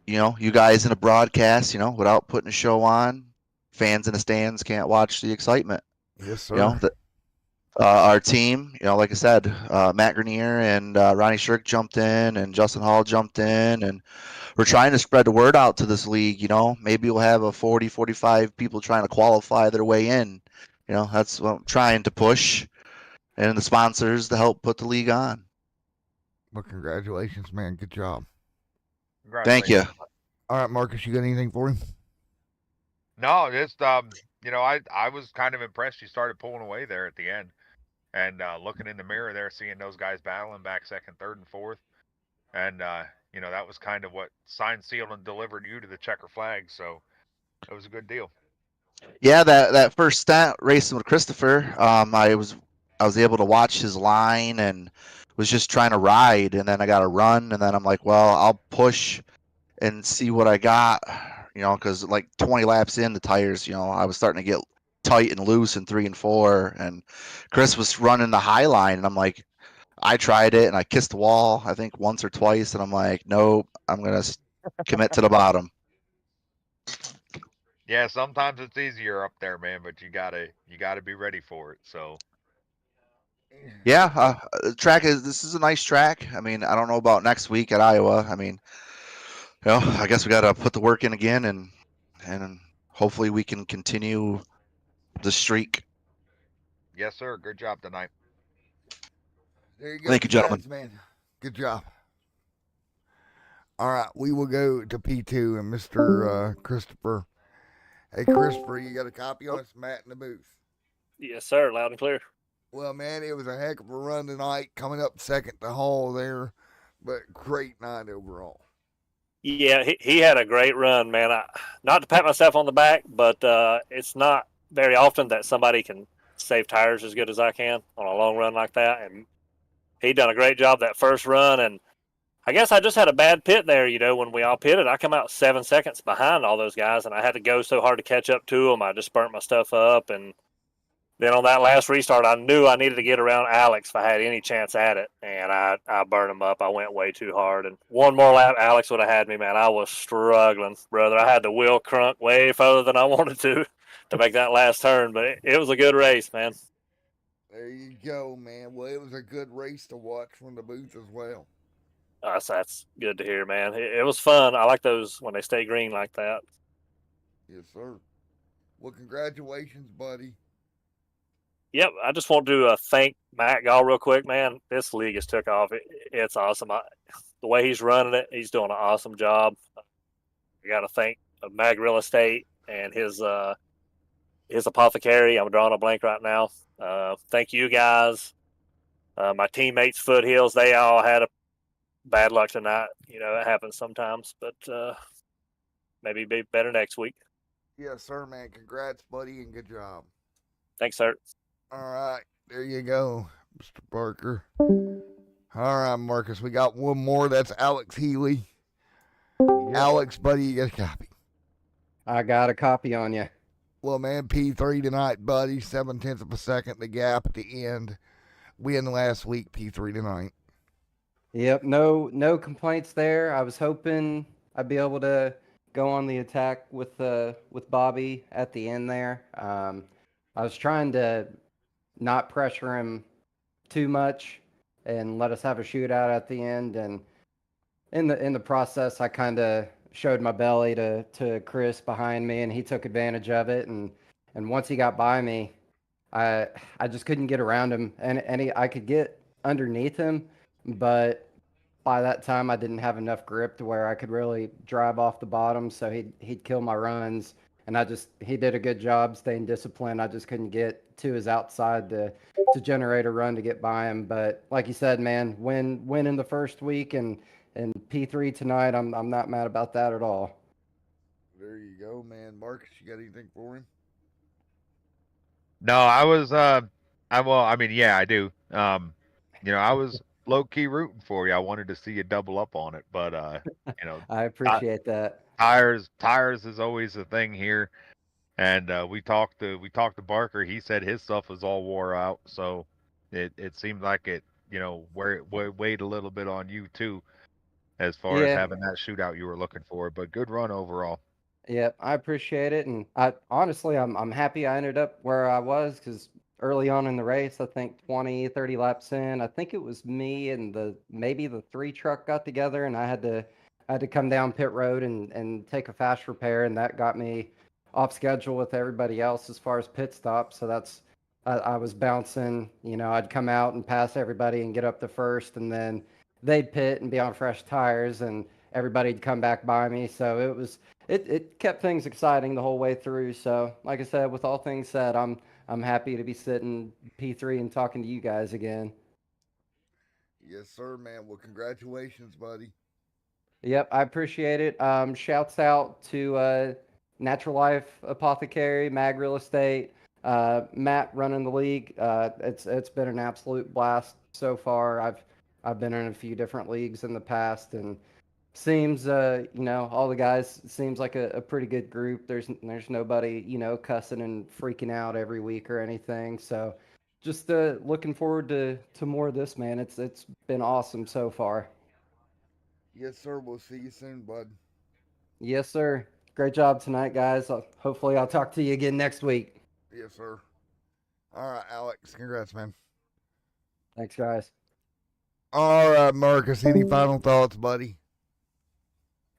You guys in a broadcast, without putting a show on, fans in the stands can't watch the excitement. Yes, sir. Our team, like I said, Matt Grenier and Ronnie Shirk jumped in, and Justin Hall jumped in, and we're trying to spread the word out to this league. Maybe we'll have a 40, 45 people trying to qualify their way in. That's what I'm trying to push, and the sponsors to help put the league on. Well, congratulations, man. Good job. Thank you. All right, Marcus, you got anything for him? No, just I was kind of impressed. You started pulling away there at the end, and looking in the mirror there, seeing those guys battling back second, third, and fourth, and that was kind of what signed, sealed, and delivered you to the checker flag. So it was a good deal. Yeah, that first stat racing with Christopher, I was able to watch his line and was just trying to ride, and then I got a run, and then I'm like, well, I'll push and see what I got, because like 20 laps in, the tires, I was starting to get tight and loose in 3 and 4, and Chris was running the high line, and I'm like, I tried it and I kissed the wall, I think once or twice, and I'm like, nope, I'm gonna commit to the bottom. Yeah, sometimes it's easier up there, man, but you gotta be ready for it. So Yeah, this is a nice track. I mean, I don't know about next week at Iowa. I mean, I guess we got to put the work in again, and hopefully we can continue the streak. yes, sir. Good job tonight. There you go. Thank you, gentlemen. Man. Good job. All right, we will go to P2 and Mr. Christopher. Hey, Christopher, you got a copy on us, Matt in the booth? Yes, sir. Loud and clear. Well, man, it was a heck of a run tonight, coming up second to Hall there, but great night overall. Yeah, he had a great run, man. Not to pat myself on the back, but it's not very often that somebody can save tires as good as I can on a long run like that. And he done a great job that first run. And I guess I just had a bad pit there. When we all pitted, I come out 7 seconds behind all those guys, and I had to go so hard to catch up to them. I just burnt my stuff up, and then on that last restart, I knew I needed to get around Alex if I had any chance at it, and I burned him up. I went way too hard, and one more lap, Alex would have had me, man. I was struggling, brother. I had to wheel crunk way further than I wanted to make that last turn, but it was a good race, man. There you go, man. Well, it was a good race to watch from the booth as well. That's good to hear, man. It was fun. I like those when they stay green like that. Yes, sir. Well, congratulations, buddy. Yep, I just want to thank Matt Gall real quick, man. This league has took off. It's awesome. The way he's running it, he's doing an awesome job. I got to thank Mag Real Estate and his apothecary. I'm drawing a blank right now. Thank you guys. My teammates, Foothills, they all had a bad luck tonight. It happens sometimes, but maybe be better next week. Yes, sir, man. Congrats, buddy, and good job. Thanks, sir. All right, there you go, Mr. Parker. All right, Marcus, we got one more. That's Alex Healy. Yep. Alex, buddy, you got a copy. I got a copy on you. Well, man, P3 tonight, buddy. 0.7 of a second, the gap at the end. Win last week, P3 tonight. Yep, no complaints there. I was hoping I'd be able to go on the attack with Bobby at the end there. I was trying to not pressure him too much and let us have a shootout at the end, and in the process I kind of showed my belly to Chris behind me, and he took advantage of it, and once he got by me, I just couldn't get around him, and I could get underneath him, but by that time I didn't have enough grip to where I could really drive off the bottom, so he'd kill my runs, and he did a good job staying disciplined. I just couldn't get to his outside to generate a run to get by him. But like you said, man, win in the first week and P3 tonight, I'm not mad about that at all. There you go, man. Marcus, you got anything for him? No, I mean, yeah, I do. I was low key rooting for you. I wanted to see you double up on it, but I appreciate that. tires is always a thing here. And we talked to Barker. He said his stuff was all wore out, so it seemed like it, where it weighed a little bit on you too, as far as Yeah. having that shootout you were looking for. But good run overall. Yeah, I appreciate it, and I honestly, I'm happy I ended up where I was because early on in the race, I think 20, 30 laps in, I think it was me and maybe the 3 truck got together, and I had to come down pit road and take a fast repair, and that got me off schedule with everybody else as far as pit stops. So I was bouncing, I'd come out and pass everybody and get up to first, and then they'd pit and be on fresh tires, and everybody'd come back by me. So it kept things exciting the whole way through. So, like I said, with all things said, I'm happy to be sitting P3 and talking to you guys again. Yes, sir, man. Well, congratulations, buddy. Yep, I appreciate it. Shouts out to Natural Life Apothecary, Mag Real Estate, Matt running the league. It's been an absolute blast so far. I've been in a few different leagues in the past, and seems all the guys seems like a pretty good group. There's nobody cussing and freaking out every week or anything. So just looking forward to more of this, man. It's been awesome so far. Yes, sir. We'll see you soon, bud. Yes, sir. Great job tonight, guys. Hopefully I'll talk to you again next week. Yes, sir. All right, Alex. Congrats, man. Thanks, guys. All right, Marcus. Any final thoughts, buddy?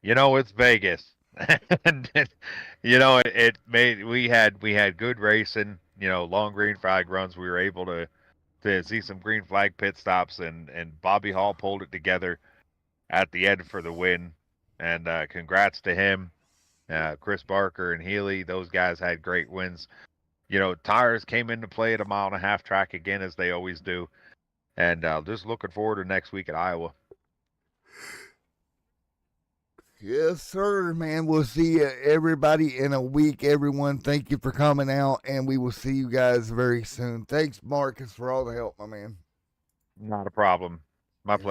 It's Vegas, and we had good racing. Long green flag runs. We were able to see some green flag pit stops, and Bobby Hall pulled it together at the end for the win. And congrats to him, Chris Barker and Healy. Those guys had great wins. Tires came into play at a 1.5 mile track again, as they always do. And just looking forward to next week at Iowa. Yes, sir, man. We'll see everybody in a week. Everyone, thank you for coming out, and we will see you guys very soon. Thanks, Marcus, for all the help, my man. Not a problem. My pleasure.